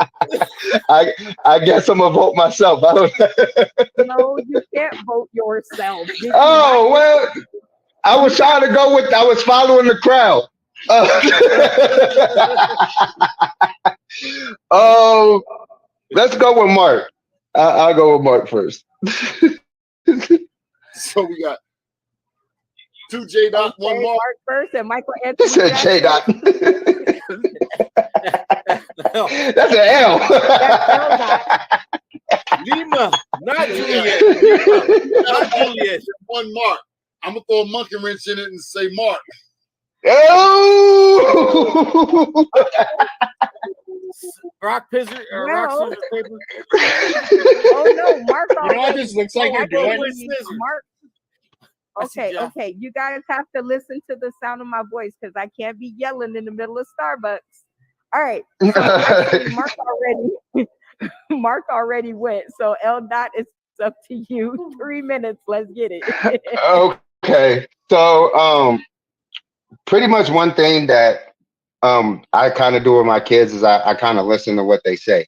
I guess I'm going to vote myself. I don't No, you can't vote yourself. Oh, well, I was trying to go with, I was following the crowd. Let's go with Mark. I'll go with Mark first. So we got 2 J Dot, 1 Mark first, and Michael Anthony. Said J Dot. That's an L. Lima, not Juliet. Lima, not Juliet. 1 Mark. I'm gonna throw a monkey wrench in it and say Mark. Oh! Rock, scissors, or rock, Well, scissors, paper. oh no, Mark You know what already. this looks like Oh, you're I doing? believe Scissors. Mark. I see Okay, Jeff. okay. You guys have to listen to the sound of my voice because I can't be yelling in the middle of Starbucks. All right. So actually, Mark already Mark already went. So L dot, it's up to you. 3 minutes. Let's get it. Okay. So pretty much one thing that I kind of do with my kids is I kind of listen to what they say.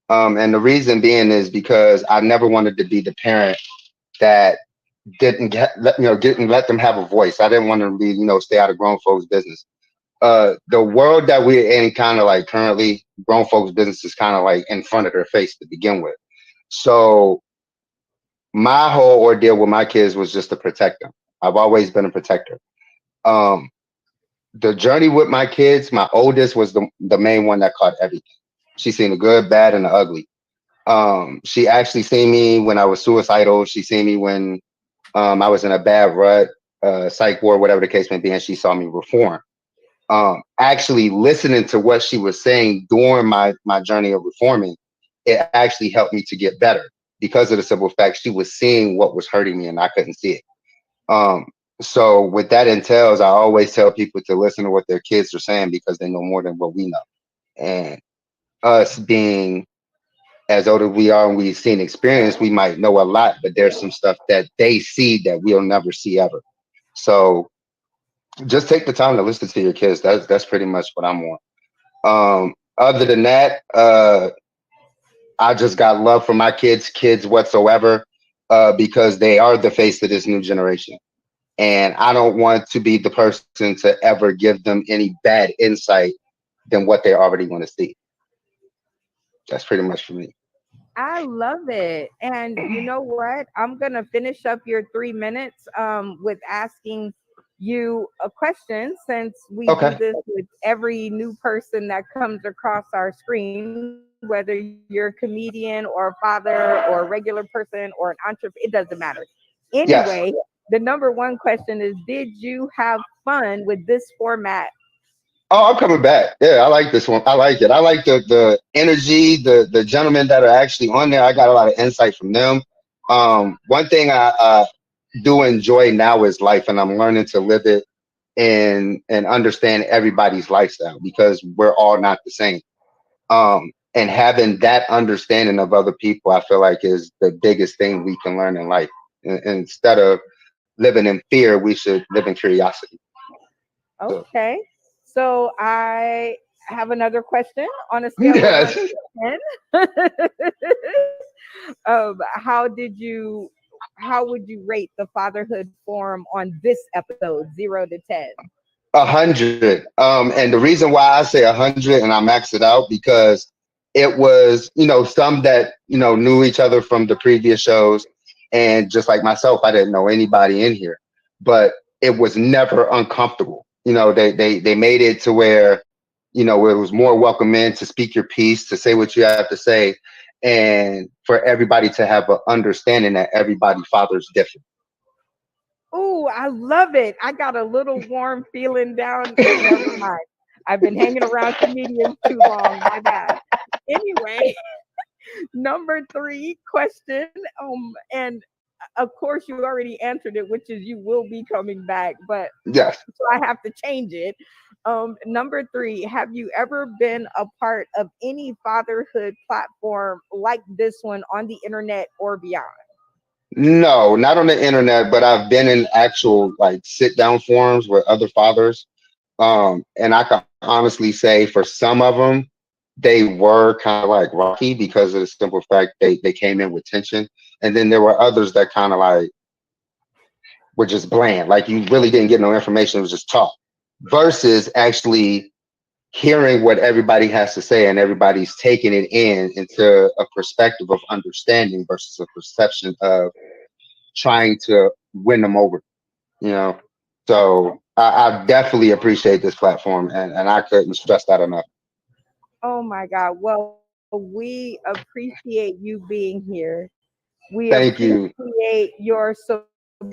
And the reason being is because I never wanted to be the parent that didn't let them have a voice. I didn't want them to be, stay out of grown folks' business. The world that we're in kind of like currently, grown folks' business is kind of like in front of their face to begin with. So my whole ordeal with my kids was just to protect them. I've always been a protector. Um, the journey with my kids, my oldest was the main one that caught everything. She's seen the good, bad, and the ugly. She actually seen me when I was suicidal. She seen me when I was in a bad rut, psych ward, whatever the case may be, and she saw me reform. Actually listening to what she was saying during my journey of reforming, it actually helped me to get better because of the simple fact she was seeing what was hurting me and I couldn't see it. Um, so what that entails, I always tell people to listen to what their kids are saying because they know more than what we know. And us being as old as we are and we've seen experience, we might know a lot, but there's some stuff that they see that we'll never see ever. So just take the time to listen to your kids. That's pretty much what I'm on. Other than that, I just got love for my kids whatsoever, because they are the face of this new generation. And I don't want to be the person to ever give them any bad insight than what they already want to see. That's pretty much for me. I love it. And you know what? I'm going to finish up your 3 minutes with asking you a question since we do Okay. this with every new person that comes across our screen, whether you're a comedian or a father or a regular person or an entrepreneur, it doesn't matter. Anyway, Yes. the number one question is, did you have fun with this format? Oh, I'm coming back. Yeah, I like this one. I like it. I like the energy, the gentlemen that are actually on there. I got a lot of insight from them. One thing I do enjoy now is life, and I'm learning to live it and understand everybody's lifestyle because we're all not the same. And having that understanding of other people, I feel like is the biggest thing we can learn in life. Instead of living in fear, we should live in curiosity. So, Okay. So I have another question on a scale of one yes. to 10. How did you, how would you rate the fatherhood forum on this episode, 0 to 10? 100. And the reason why I say 100 and I max it out because it was, some that, knew each other from the previous shows. And just like myself, I didn't know anybody in here, but it was never uncomfortable. They made it to where, it was more welcome in to speak your piece, to say what you have to say, and for everybody to have an understanding that everybody father's different. Oh, I love it. I got a little warm feeling down. Never mind. I've been hanging around comedians too long. My bad. Anyway, number three question. And of course, you already answered it, which is you will be coming back, but Yes. so I have to change it. Number three, have you ever been a part of any fatherhood platform like this one on the internet or beyond? No, not on the internet, but I've been in actual like sit down forums with other fathers. And I can honestly say for some of them, they were kind of like rocky because of the simple fact they came in with tension. And then there were others that kind of like were just bland. Like you really didn't get no information. It was just talk versus actually hearing what everybody has to say and everybody's taking it in into a perspective of understanding versus a perception of trying to win them over, you know. So I definitely appreciate this platform and I couldn't stress that enough. Oh my God. Well, we appreciate you being here. We Thank you. appreciate your support.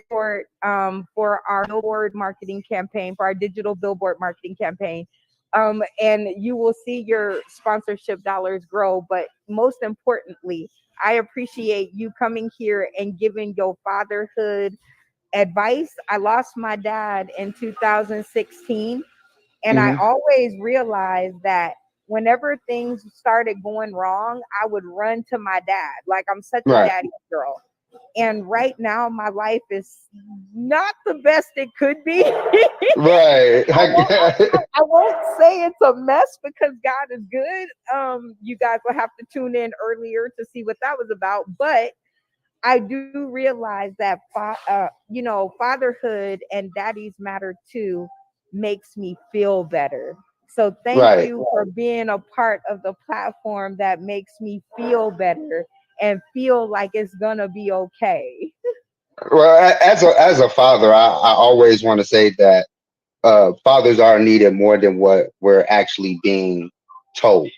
for our billboard marketing campaign, for our digital billboard marketing campaign. And you will see your sponsorship dollars grow. But most importantly, I appreciate you coming here and giving your fatherhood advice. I lost my dad in 2016, and I Hmm. always realized that whenever things started going wrong, I would run to my dad. Like, I'm such a Right. daddy girl. And right now, my life is not the best it could be. Right. I won't say it's a mess because God is good. You guys will have to tune in earlier to see what that was about. But I do realize that, fatherhood and daddies matter too makes me feel better. So thank Right. you for being a part of the platform that makes me feel better and feel like it's gonna be okay. Well, as a father, I always want to say that fathers are needed more than what we're actually being told.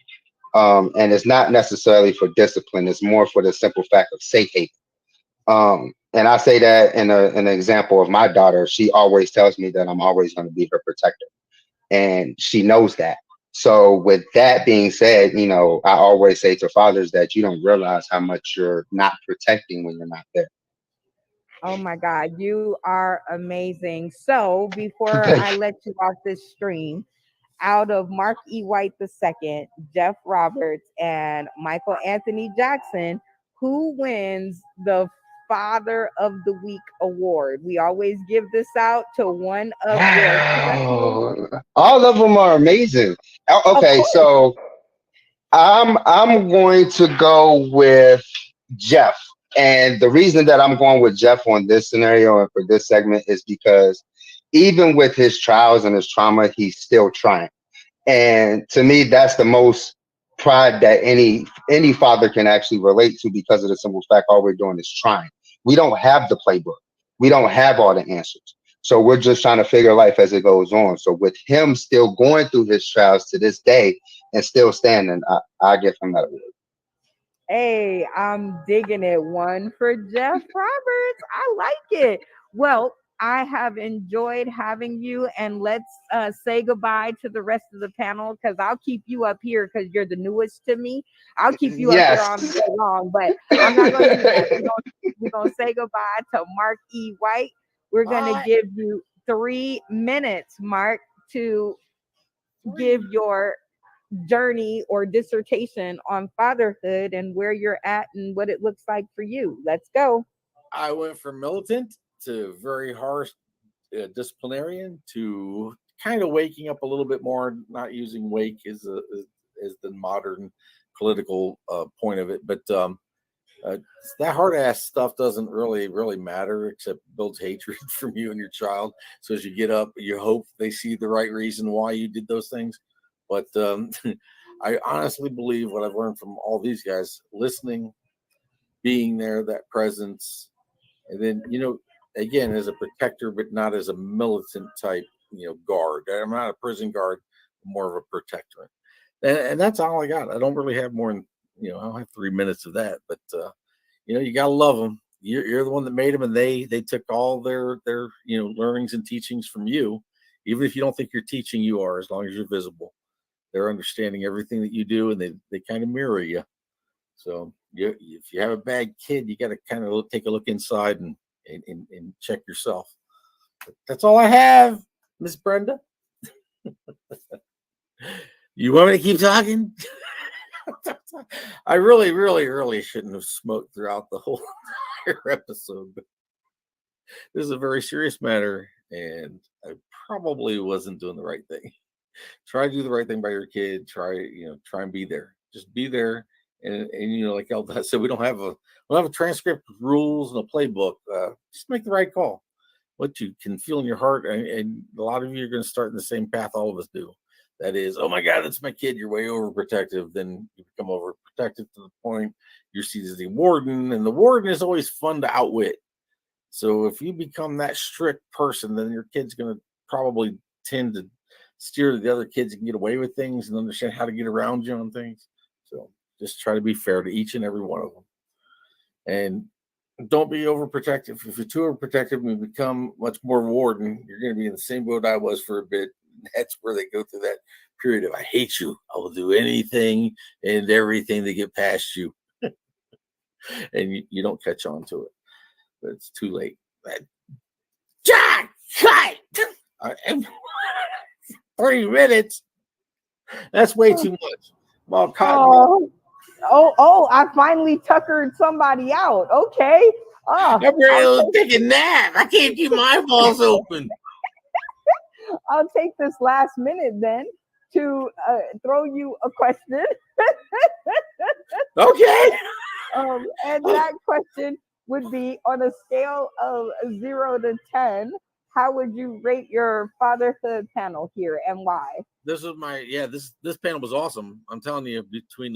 And it's not necessarily for discipline; it's more for the simple fact of safe haven. And I say that in an example of my daughter. She always tells me that I'm always going to be her protector, and she knows that. So, with that being said, I always say to fathers that you don't realize how much you're not protecting when you're not there. Oh my God, you are amazing. So before I Thank let you off this stream, out of Mark E. White II, Jeff Roberts, and Michael Anthony Jackson, who wins the Father of the Week award? We always give this out to one you. of their classmates. Wow, all of them are amazing. Of Okay, course. so I'm going to go with Jeff. And the reason that I'm going with Jeff on this scenario and for this segment is because even with his trials and his trauma, he's still trying. And to me, that's the most pride that any father can actually relate to, because of the simple fact all we're doing is trying. We don't have the playbook. We don't have all the answers. So we're just trying to figure life as it goes on. So with him still going through his trials to this day and still standing, I give him that award. Hey, I'm digging it. One for Jeff Roberts. I like it. Well, I have enjoyed having you, and let's say goodbye to the rest of the panel because I'll keep you up here because you're the newest to me. I'll keep you up here Yes. all day long, but I'm not going to do that. We're gonna say goodbye to Mark E. White. We're going to Bye. give you 3 minutes, Mark, to give your journey or dissertation on fatherhood and where you're at and what it looks like for you. Let's go. I went from militant to very harsh disciplinarian to kind of waking up a little bit more, not using wake as the modern political point of it, but uh, that hard ass stuff doesn't really matter, except builds hatred from you and your child. So as you get up, you hope they see the right reason why you did those things. But I honestly believe what I've learned from all these guys: listening, being there, that presence, and then again, as a protector, but not as a militant type, guard. I'm not a prison guard, more of a protector, and that's all I got. I don't really have more than I don't have 3 minutes of that, but you gotta love them. You're the one that made them, and they took all their learnings and teachings from you. Even if you don't think you're teaching, you are, as long as you're visible. They're understanding everything that you do, and they kind of mirror you. So if you have a bad kid, you got to kind of take a look inside and check yourself. But that's all I have, Miss Brenda. You want me to keep talking? I really shouldn't have smoked throughout the whole episode. But this is a very serious matter, and I probably wasn't doing the right thing. Try to do the right thing by your kid. Try and be there. Just be there. And like Eldad said, we don't have a transcript with rules and a playbook. Just make the right call. What you can feel in your heart, and a lot of you are going to start in the same path all of us do. That is, oh my God, that's my kid. You're way overprotective. Then you become overprotective to the point you're seen as the warden, and the warden is always fun to outwit. So if you become that strict person, then your kid's going to probably tend to steer the other kids and get away with things and understand how to get around you on things. So just try to be fair to each and every one of them. And don't be overprotective. If you're too overprotective and become much more warden, you're going to be in the same boat I was for a bit. That's where they go through that period of I hate you. I will do anything and everything to get past you. And you don't catch on to it. But it's too late. Jack, cut! 3 minutes. That's way too much. Well, I finally tuckered somebody out. Okay. I'm ready to take a nap. I can't keep my eyeballs open. I'll take this last minute then to throw you a question. Okay. And that question would be on a scale of 0 to 10. How would you rate your fatherhood panel here and why? This is this panel was awesome. I'm telling you, between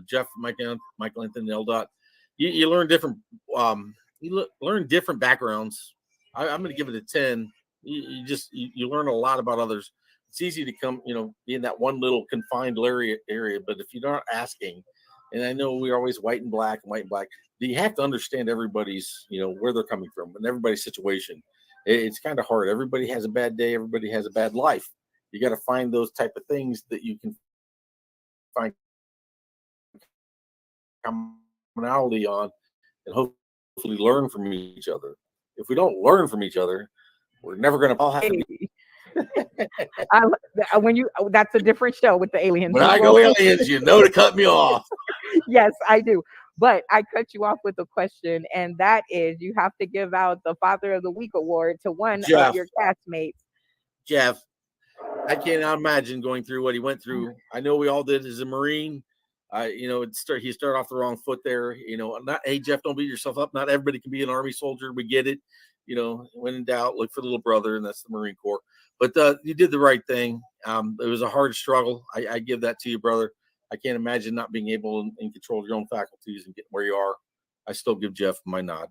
Jeff, Michael Anthony, L. You learn different learn different backgrounds. I'm going to give it a 10. You learn a lot about others. It's easy to come, be in that one little confined area, but if you're not asking, and I know we're always white and black, you have to understand everybody's, where they're coming from and everybody's situation. It's kind of hard. Everybody has a bad day. Everybody has a bad life. You got to find those type of things that you can find commonality on and hopefully learn from each other. If we don't learn from each other, we're never going to all have to be. That's a different show with the aliens. When I go aliens, to cut me off. Yes, I do. But I cut you off with a question, and that is you have to give out the Father of the Week award to one of your castmates. Jeff, I cannot imagine going through what he went through. I know we all did as a Marine. He started off the wrong foot there. Hey, Jeff, don't beat yourself up. Not everybody can be an Army soldier. We get it. When in doubt, look for the little brother, and that's the Marine Corps. But you did the right thing. It was a hard struggle. I give that to you, brother. I can't imagine not being able in control of your own faculties and getting where you are. I still give Jeff my nod.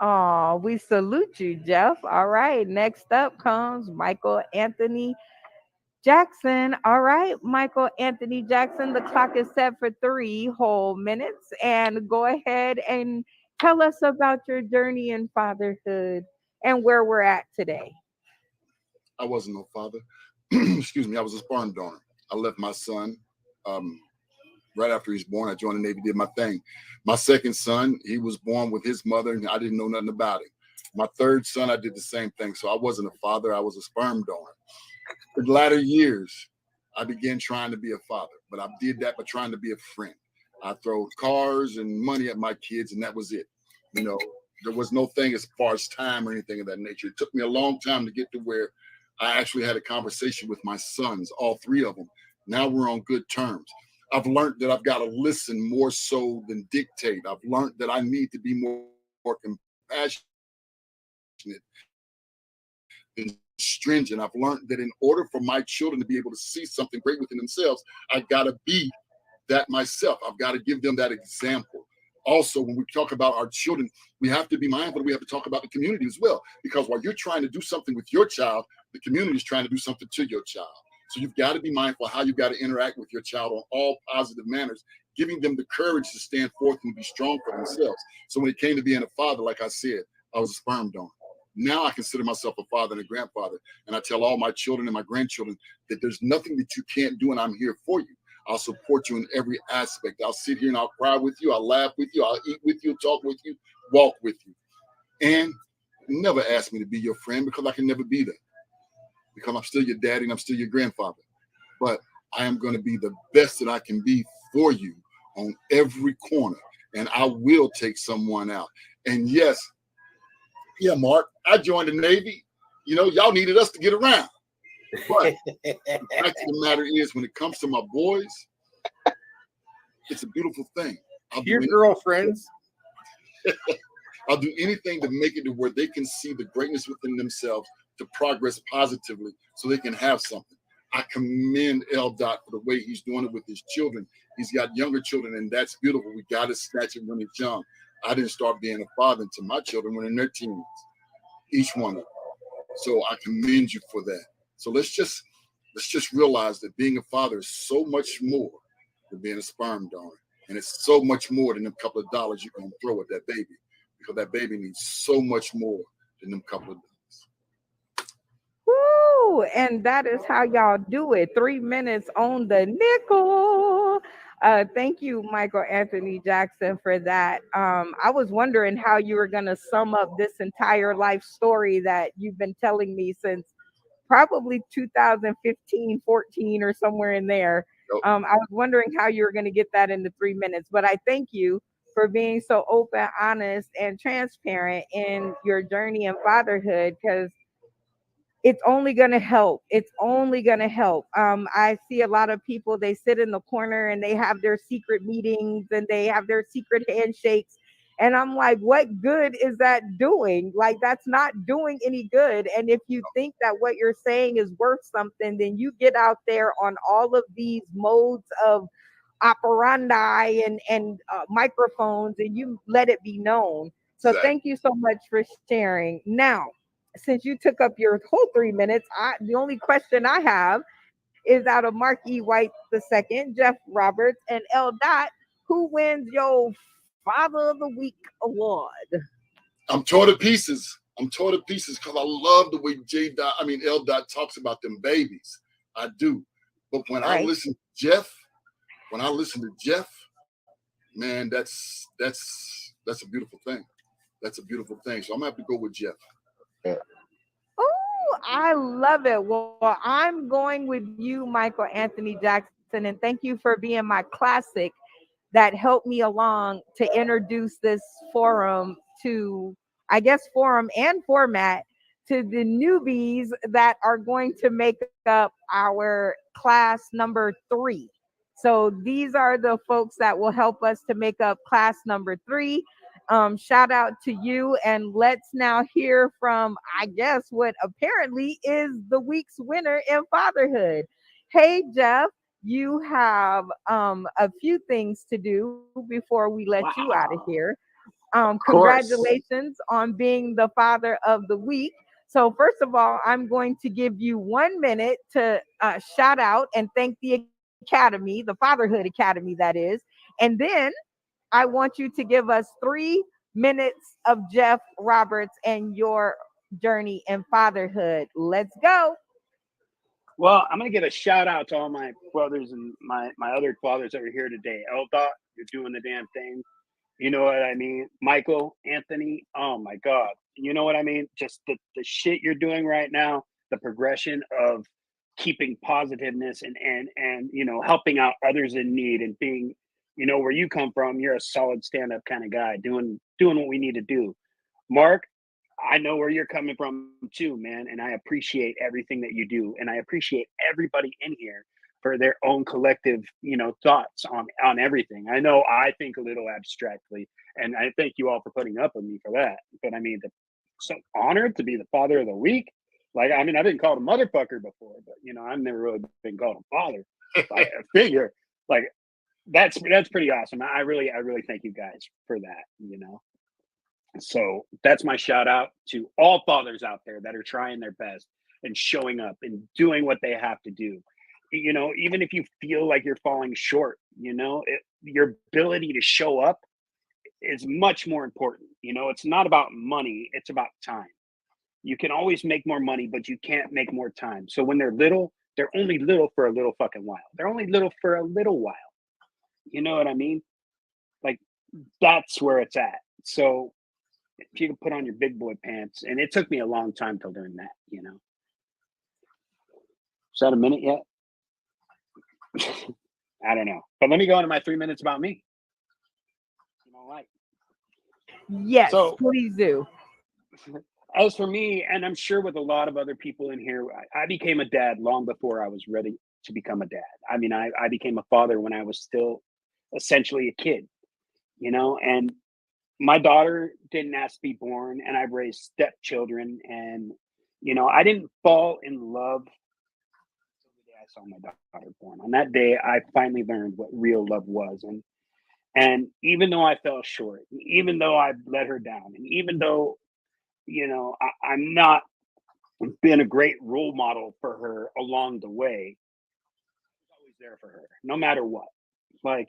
Oh, we salute you, Jeff. All right. Next up comes Michael Anthony Jackson. All right, Michael Anthony Jackson. The clock is set for 3 whole minutes. And go ahead and tell us about your journey in fatherhood and where we're at today. I wasn't no father. Excuse me. I was a sperm donor. I left my son right after he's born. I joined the Navy, did my thing. My second son, he was born with his mother, and I didn't know nothing about him. My third son, I did the same thing. So I wasn't a father. I was a sperm donor. In the latter years, I began trying to be a father, but I did that by trying to be a friend. I threw cars and money at my kids, and that was it. There was no thing as far as time or anything of that nature. It took me a long time to get to where I actually had a conversation with my sons, all 3 of them. Now we're on good terms. I've learned that I've got to listen more so than dictate. I've learned that I need to be more compassionate than stringent. I've learned that in order for my children to be able to see something great within themselves, I've got to be that myself. I've got to give them that example. Also, when we talk about our children, we have to be mindful. We have to talk about the community as well, because while you're trying to do something with your child, the community is trying to do something to your child. So you've got to be mindful of how you've got to interact with your child on all positive manners, giving them the courage to stand forth and be strong for themselves. So when it came to being a father, like I said, I was a sperm donor. Now I consider myself a father and a grandfather. And I tell all my children and my grandchildren that there's nothing that you can't do, and I'm here for you. I'll support you in every aspect. I'll sit here and I'll cry with you. I'll laugh with you. I'll eat with you, talk with you, walk with you. And never ask me to be your friend, because I can never be that. Because I'm still your daddy and I'm still your grandfather. But I am going to be the best that I can be for you on every corner. And I will take someone out. And yes, yeah, Mark, I joined the Navy. Y'all needed us to get around. But the fact of the matter is, when it comes to my boys, it's a beautiful thing. Your girlfriends. I'll do anything to make it to where they can see the greatness within themselves, to progress positively so they can have something. I commend L. Dot for the way he's doing it with his children. He's got younger children, and that's beautiful. We got to snatch it when it's young. I didn't start being a father to my children when in their teens, each one of them. So I commend you for that. So let's just realize that being a father is so much more than being a sperm donor. And it's so much more than a couple of dollars you're going to throw at that baby. because that baby needs so much more than them couple of days. Woo! And that is how y'all do it. 3 minutes on the nickel. Thank you, Michael Anthony Jackson, for that. I was wondering how you were going to sum up this entire life story that you've been telling me since probably 2015, 14, or somewhere in there. Yep. I was wondering how you were going to get that into 3 minutes, but I thank you for being so open, honest, and transparent in your journey in fatherhood, because it's only going to help. It's only going to help. I see a lot of people, they sit in the corner and they have their secret meetings and they have their secret handshakes. And I'm like, what good is that doing? Like, that's not doing any good. And if you think that what you're saying is worth something, then you get out there on all of these modes of operandi and microphones, and you let it be known. So Exactly. thank you so much for sharing. Now, since you took up your whole 3 minutes, the only question I have is out of Mark E. White II, Jeff Roberts, and L. Dot, who wins your Father of the Week award? I'm torn to pieces. I'm torn to pieces because I love the way L. Dot talks about them babies. I do. But when I listen to Jeff, man, that's a beautiful thing. That's a beautiful thing. So I'm gonna have to go with Jeff. Yeah. Oh, I love it. Well, I'm going with you, Michael Anthony Jackson, and thank you for being my classic that helped me along to introduce this forum to, I guess, forum and format to the newbies that are going to make up our class number 3. So these are the folks that will help us to make up class number 3. Shout out to you, and let's now hear from, I guess, what apparently is the week's winner in fatherhood. Hey, Jeff, you have a few things to do before we let you out of here. Congratulations on being the father of the week. So, first of all, I'm going to give you 1 minute to shout out and thank the Academy, the Fatherhood Academy, that is. And then I want you to give us 3 minutes of Jeff Roberts and your journey in fatherhood. Let's go. Well, I'm gonna give a shout out to all my brothers and my other fathers that are here today. Dot, you're doing the damn thing. You know what I mean? Michael, Anthony, oh my God. You know what I mean? Just the shit you're doing right now, the progression of keeping positiveness and helping out others in need and being, where you come from, you're a solid stand-up kind of guy doing what we need to do. Mark, I know where you're coming from too, man, and I appreciate everything that you do, and I appreciate everybody in here for their own collective, thoughts on everything. I know I think a little abstractly, and I thank you all for putting up with me for that. But I mean, so honored to be the father of the week. Like, I mean, I've been called a motherfucker before, but I've never really been called a father. I figure, like, that's pretty awesome. I really thank you guys for that. So that's my shout out to all fathers out there that are trying their best and showing up and doing what they have to do. Even if you feel like you're falling short, your ability to show up is much more important. It's not about money, it's about time. You can always make more money, but you can't make more time. So when they're little, they're only little for a little fucking while. They're only little for a little while. You know what I mean? Like, that's where it's at. So if you can put on your big boy pants, and it took me a long time to learn that, Is that a minute yet? I don't know. But let me go into my 3 minutes about me. Like. Yes, so, please do. As for me, and I'm sure with a lot of other people in here, I became a dad long before I was ready to become a dad. I mean, I became a father when I was still essentially a kid, and my daughter didn't ask to be born, and I've raised stepchildren, and I didn't fall in love until the day I saw my daughter born. On that day, I finally learned what real love was, and even though I fell short, even though I let her down, and even though I'm not been a great role model for her along the way, I was always there for her, no matter what. Like,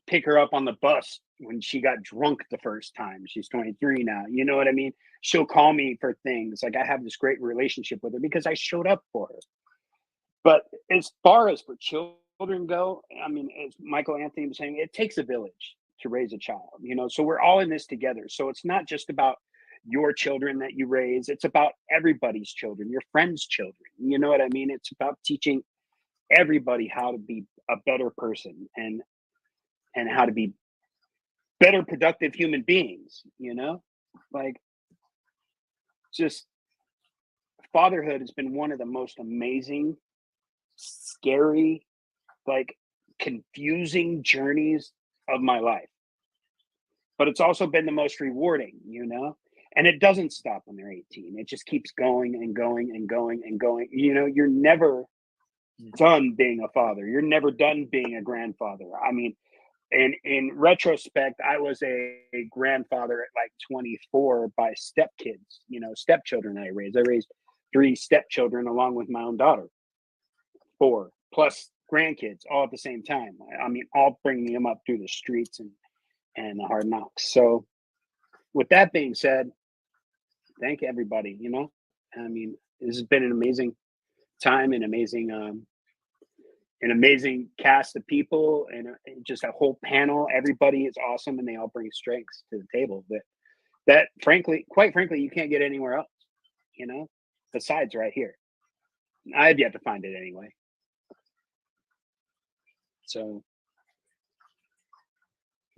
pick her up on the bus when she got drunk the first time. She's 23 now. You know what I mean? She'll call me for things. Like I have this great relationship with her because I showed up for her. But as far as for children go, I mean, as Michael Anthony was saying, it takes a village to raise a child, you know, so we're all in this together. So it's not just about your children that you raise. It's about everybody's children, your friends' children. You know what I mean? It's about teaching everybody how to be a better person and how to be better productive human beings, you know? Like just fatherhood has been one of the most amazing, scary, like confusing journeys of my life. But it's also been the most rewarding, you know? And it doesn't stop when they're 18. It just keeps going and going and going and going. You know, you're never done being a father. You're never done being a grandfather. I mean, and in retrospect, I was a grandfather at like 24 by stepkids, you know, stepchildren I raised. I raised 3 stepchildren along with my own daughter, 4 plus grandkids all at the same time. I mean, all bringing them up through the streets and the hard knocks. So with that being said, thank everybody, you know, I mean, this has been an amazing time, an amazing cast of people and just a whole panel. Everybody is awesome and they all bring strengths to the table that frankly, quite frankly, you can't get anywhere else, you know, besides right here. I have yet to find it anyway. So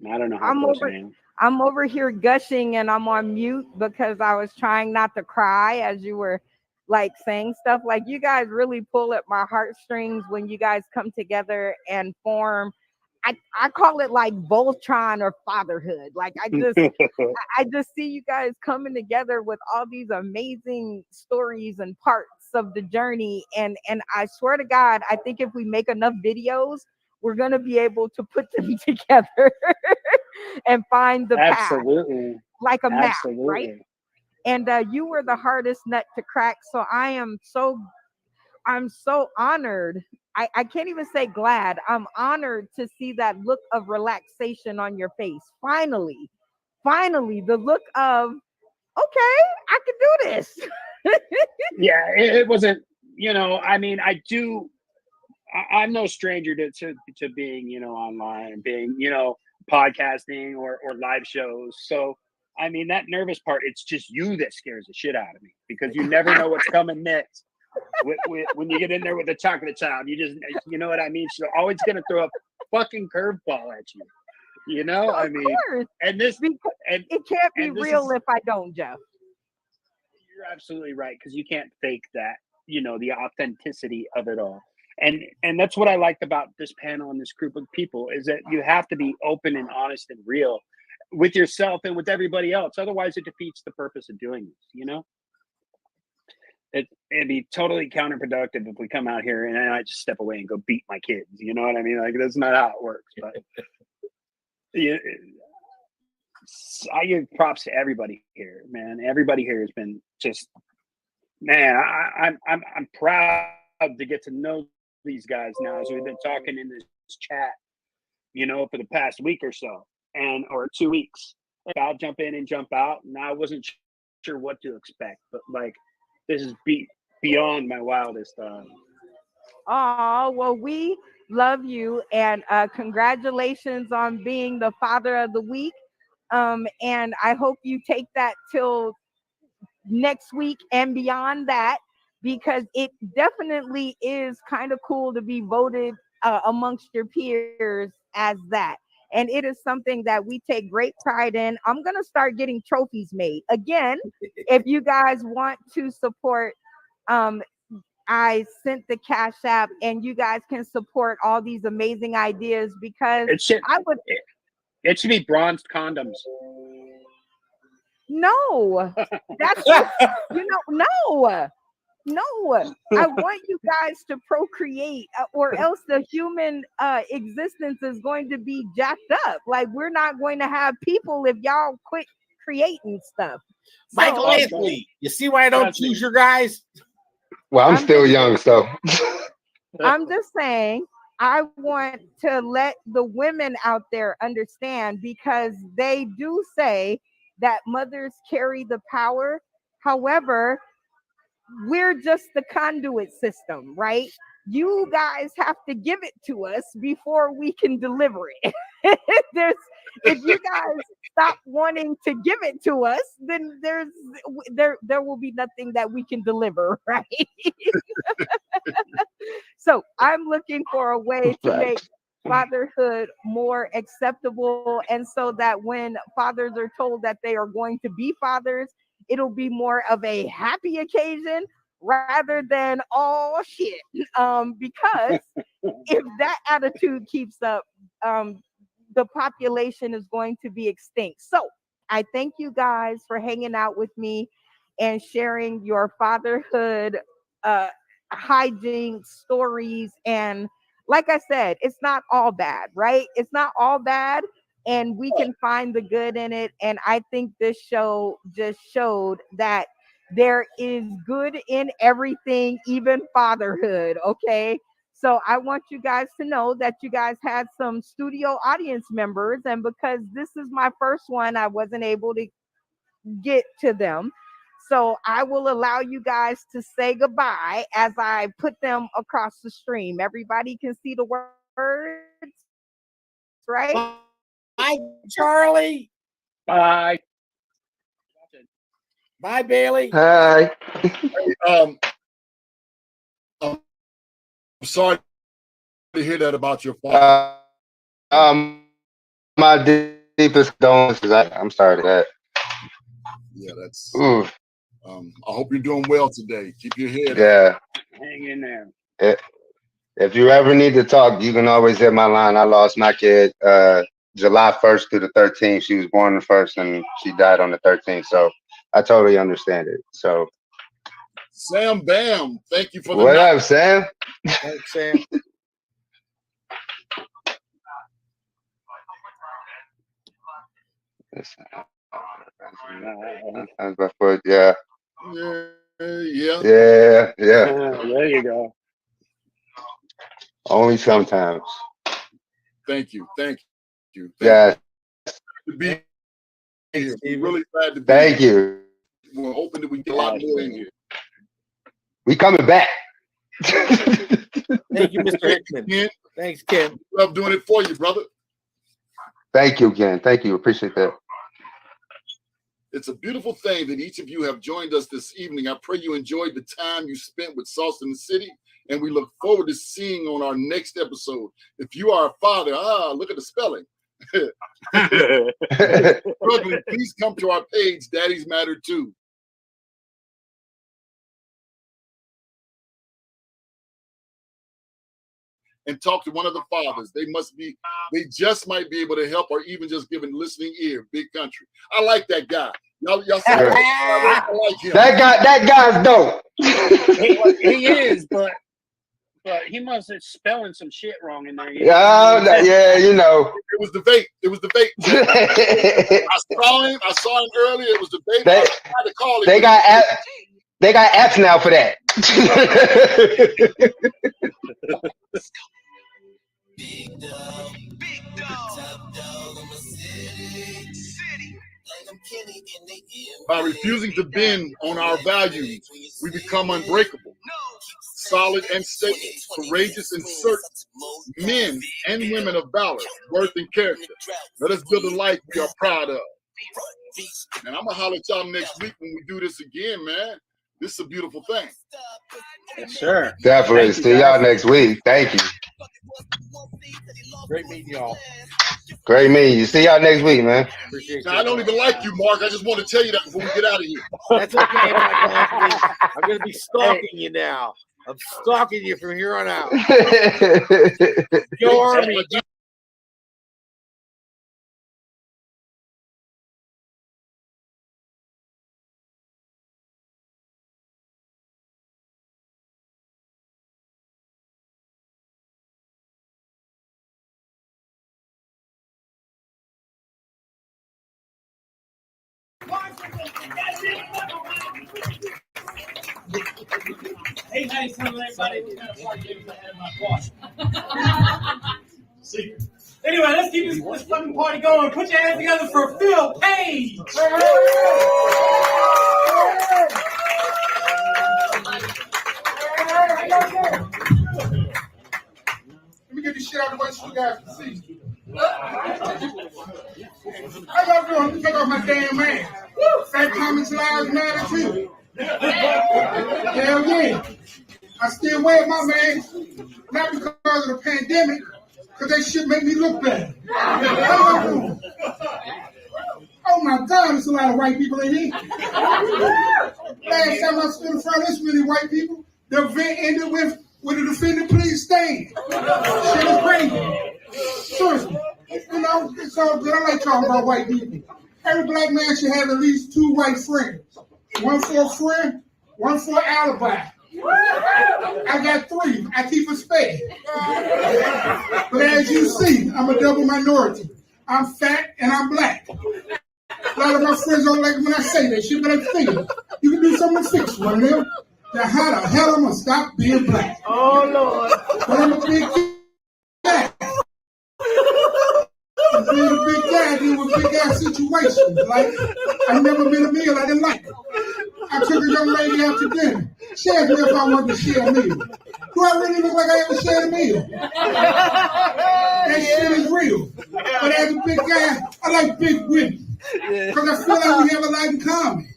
I don't know how close I am. I'm over here gushing and I'm on mute because I was trying not to cry as you were like saying stuff. Like you guys really pull at my heartstrings when you guys come together and form. I call it like Voltron or fatherhood. Like I just see you guys coming together with all these amazing stories and parts of the journey. And I swear to God, I think if we make enough videos, we're going to be able to put them together and find the path like a map, right? And you were the hardest nut to crack. So I'm so honored. I can't even say glad. I'm honored to see that look of relaxation on your face. Finally, the look of, okay, I can do this. Yeah, it wasn't, you know, I mean, I'm no stranger to being, you know, online, being, you know, podcasting or live shows. So, I mean, that nervous part, it's just you that scares the shit out of me because you never know what's coming next. When you get in there with the chocolate child, you know what I mean? She's always going to throw a fucking curveball at you. You know, I mean, and this, and it can't be real if I don't, Jeff. You're absolutely right because you can't fake that, you know, the authenticity of it all. And that's what I liked about this panel and this group of people is that you have to be open and honest and real with yourself and with everybody else. Otherwise, it defeats the purpose of doing this, you know? It'd be totally counterproductive if we come out here and I just step away and go beat my kids. You know what I mean? Like, that's not how it works. But yeah, I give props to everybody here, man. Everybody here has been just, man, I'm proud to get to know these guys now as we've been talking in this chat, you know, for the past week or so or 2 weeks. I'll jump in and jump out, and I wasn't sure what to expect, but like this is beyond my wildest. Oh, well, we love you and congratulations on being the father of the week. And I hope you take that till next week and beyond that, because it definitely is kind of cool to be voted amongst your peers as that. And it is something that we take great pride in. I'm going to start getting trophies made. Again, if you guys want to support, I sent the Cash App and you guys can support all these amazing ideas because it should be bronzed condoms. No, that's just, you know, no, I want you guys to procreate or else the human existence is going to be jacked up. Like, we're not going to have people if y'all quit creating stuff. Michael Anthony, you see why I don't choose your guys? Well, I'm still young, so I'm just saying I want to let the women out there understand, because they do say that mothers carry the power. However, we're just the conduit system, right? You guys have to give it to us before we can deliver it. There's If you guys stop wanting to give it to us, then there will be nothing that we can deliver, right? So I'm looking for a way to make Facts. fatherhood more acceptable, and so that when fathers are told that they are going to be fathers, it'll be more of a happy occasion rather than oh shit. Because if that attitude keeps up, um, the population is going to be extinct. So I thank you guys for hanging out with me and sharing your fatherhood uh, hygiene stories. And like I said, it's not all bad, right? It's not all bad. And we can find the good in it. And I think this show just showed that there is good in everything, even fatherhood. Okay. So I want you guys to know that you guys had some studio audience members. And because this is my first one, I wasn't able to get to them. So I will allow you guys to say goodbye as I put them across the stream. Everybody can see the words, right? Bye, Charlie. Bye. Bye, Bailey. Hi. I'm sorry to hear that about your father. My deepest condolences. I'm sorry to that. Yeah, that's. Ooh, I hope you're doing well today. Keep your head up. yeah. Hang in there. If you ever need to talk, you can always hit my line. I lost my kid July 1st through the 13th. She was born the 1st and she died on the 13th. So I totally understand it. So Sam Bam, thank you for the what up, Sam? Thanks, Sam. Yeah. Yeah. Yeah. Yeah. There you go. Only sometimes. Thank you. Thank you. Yeah. To be here. Thanks, We're really glad to be Thank here. you. We're hoping that we get a lot more in here. We coming back. Thank you, Mr. Hickman. Ken, Thanks, Ken. love doing it for you, brother. Thank you, Ken. Thank you. Appreciate that. It's a beautiful thing that each of you have joined us this evening. I pray you enjoyed the time you spent with Sauce in the City, and we look forward to seeing on our next episode. If you are a father, look at the spelling. Struggling, please come to our page, Daddies Matter Too. And talk to one of the fathers. They just might be able to help, or even just give a listening ear. Big Country. I like that guy. Y'all see I like him. That guy's dope. He is, but he must have spelling some shit wrong in there. Yeah, you know. It was the vape. I saw him earlier. It was the vape. I tried to call him. They got apps now for that. Big dog, top dog in my city. Like I'm Kenny in the ear. By refusing to bend on our values, we become unbreakable, solid and steady, courageous and certain, men and women of valor, worth and character. Let us build a life we are proud of. And I'm going to holler at y'all next week when we do this again, man. This is a beautiful thing. Yes, sir. Definitely. See y'all next week. Thank you. Great meeting y'all. Great meeting you. See y'all next week, man. Appreciate now, I don't even like you, Mark. I just want to tell you that before we get out of here. That's okay, Michael Anthony. I'm going to be stalking you now. I'm stalking you from here on out. Go Army. Hey, Hey, how you doing, everybody? What kind of party games I had in my boss? Secret. Anyway, let's keep this fucking party going. Put your hands together for Phil Page. Let me get this shit out of the way so you guys can see. How y'all doing? Let me take off my damn mask. Fat Comics Lives Matter too. Hell yeah. I still wear my mask, not because of the pandemic, because that shit make me look bad. How y'all doing? Oh my God, there's a lot of white people in here. Last time I stood in front of this many white people, the event ended with the defendant please stand. Shit is crazy. Seriously. You know, it's all good. I like talking about white people. Every black man should have at least 2 white friends. One for a friend, one for an alibi. I got 3. I keep a spare. But as you see, I'm a double minority. I'm fat and I'm black. A lot of my friends don't like it when I say that shit, but I feel you can do something to fix one of them. Now, how the hell am I gonna stop being black? Oh Lord. But I'm a big guy. Being a big guy, I deal with big ass situations. Like, I've never been a meal I didn't like. I took a young lady out to dinner. She asked me if I wanted to share a meal. Do I really look like I ever shared a meal? That shit is real. But as a big guy, I like big women. Because I feel like we have a lot in common.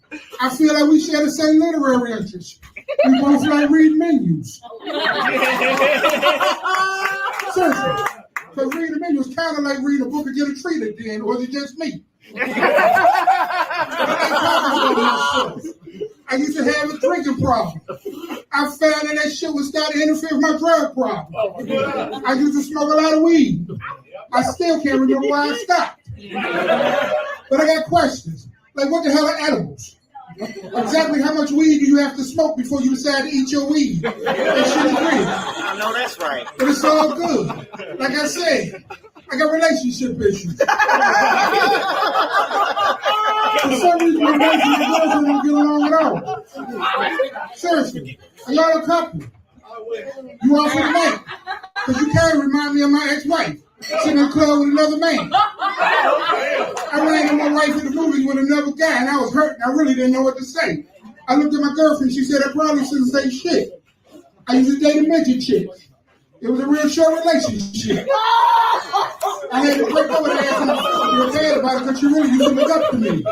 I feel like we share the same literary interests. We both like reading menus. Seriously. Because reading a menu is kind of like reading a book and get a treat at the end, or is it just me? I used to have a drinking problem. I found that shit was starting to interfere with my drug problem. I used to smoke a lot of weed. I still can't remember why I stopped. But I got questions. Like, what the hell are edibles? Exactly how much weed do you have to smoke before you decide to eat your weed? That shit is real. I know that's right. But it's all good. Like I said, I got relationship issues. For some reason, my wife and my girlfriend don't get along at all. Seriously, are y'all a couple? You off with a man? Because you kind of remind me of my ex-wife. Sitting in the club with another man. I ran into my wife at the movies with another guy, and I was hurt, and I really didn't know what to say. I looked at my girlfriend, she said I probably shouldn't say shit. I used to date a midget chick. It was a real short relationship. I had to break over the ass and feel bad about it because she really used to look up to me.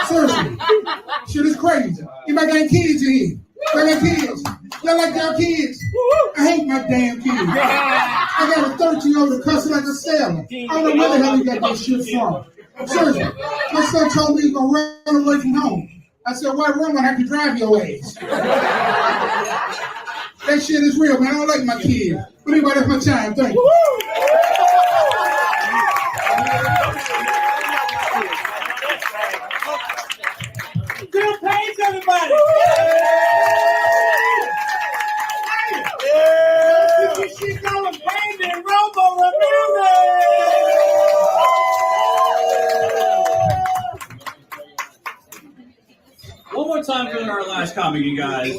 Seriously. Shit is crazy. Anybody got kids in here? Anybody got kids? Y'all like y'all kids? I hate my damn kids. I got a 13-year-old that cussing like a sailor. I don't know where the hell he got that shit from. Seriously. My son told me he's going to run away from home. I said, why run when I can drive your ass? That shit is real, man. I don't like my kids. But anyway, that's my time. Thank you. Phil Page, everybody. Keep this shit going. Page and Robo One more time for our last comic, you guys.